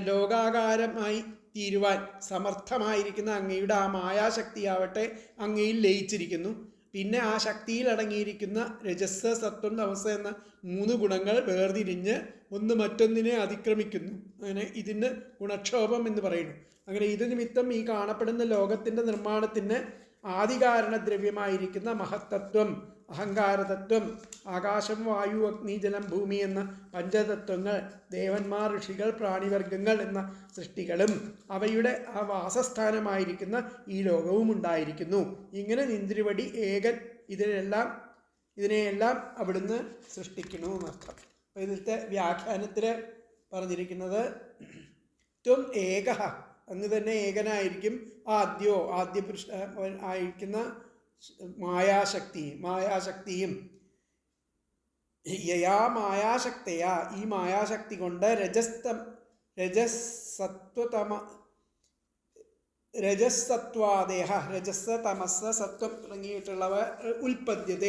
Speaker 1: ലോകാകാരമായി തീരുവാൻ സമർത്ഥമായിരിക്കുന്ന അങ്ങയുടെ ആ മായാശക്തിയാവട്ടെ അങ്ങയിൽ ലയിച്ചിരിക്കുന്നു. പിന്നെ ആ ശക്തിയിൽ അടങ്ങിയിരിക്കുന്ന രജസ്, സത്വം, തമസ് എന്ന 3 ഗുണങ്ങൾ വേർതിരിഞ്ഞ് ഒന്ന് മറ്റൊന്നിനെ അതിക്രമിക്കുന്നു. അങ്ങനെ ഇതിന് ഗുണക്ഷോഭം എന്ന് പറയുന്നു. അങ്ങനെ ഇത് നിമിത്തം ഈ കാണപ്പെടുന്ന ലോകത്തിൻ്റെ നിർമ്മാണത്തിന് ആദികാരണദ്രവ്യമായിരിക്കുന്ന മഹത്തത്വം, അഹങ്കാരതത്വം, ആകാശം, വായു, അഗ്നി, ജലം, ഭൂമി എന്ന പഞ്ചതത്വങ്ങൾ, ദേവന്മാർ, ഋഷികൾ, പ്രാണിവർഗങ്ങൾ എന്ന സൃഷ്ടികളും അവയുടെ ആ വാസസ്ഥാനമായിരിക്കുന്ന ഈ ലോകവും ഉണ്ടായിരിക്കുന്നു. ഇങ്ങനെ നിന്തിരുവടി ഏകൻ ഇതിനെയെല്ലാം അവിടുന്ന് സൃഷ്ടിക്കുന്നു എന്നർത്ഥം. അപ്പോൾ ഇതിലത്തെ വ്യാഖ്യാനത്തിൽ പറഞ്ഞിരിക്കുന്നത് ത്വം ഏക, അങ്ങ് തന്നെ ഏകനായിരിക്കും. ആദ്യ പുരുഷ ആയിരിക്കുന്ന മായാശക്തിയും യയാ മായാശക്തയാ, ഈ മായാശക്തി കൊണ്ട് രജസ്സത്വാദേഹ, രജസ്, തമസ്, സത്വം തുടങ്ങിയിട്ടുള്ളവ ഉൽപ്പദ്യത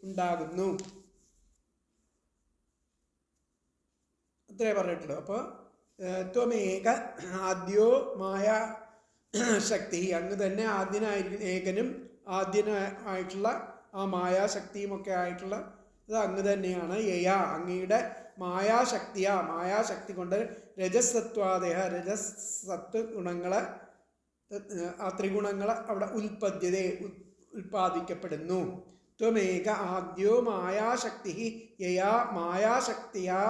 Speaker 1: ഉണ്ടാകുന്നു. അത്രേ പറഞ്ഞിട്ടുള്ളൂ. അപ്പോൾ ത്വമേക ആദ്യോ മായാ ശക്തി, അങ്ങ് തന്നെ ആദ്യനായിരിക്കും, ഏകനും ആദ്യനായിട്ടുള്ള ആ മായാശക്തിയുമൊക്കെ ആയിട്ടുള്ള ഇത് അങ്ങ് തന്നെയാണ്. യയാ, അങ്ങയുടെ മായാശക്തി കൊണ്ട് രജസത്വാദേഹ, രജസത്വ ഗുണങ്ങളെ, ആ ത്രിഗുണങ്ങളെ അവിടെ ഉൽപ്പാദിക്കപ്പെടുന്നു. ത്വമേക ആദ്യോ മായാശക്തി യയാ മായാശക്തിയാ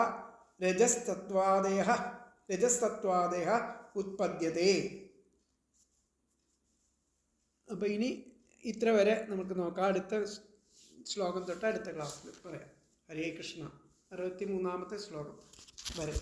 Speaker 1: രജസ്തത്വാദേഹ ഉത്പദ്യതേ. അപ്പോൾ ഇനി ഇത്ര വരെ നമുക്ക് നോക്കാം. അടുത്ത ശ്ലോകം തൊട്ട് അടുത്ത ക്ലാസ്സിൽ പറയാം. ഹരേ കൃഷ്ണ. 63-ാമത്തെ ശ്ലോകം വരെ.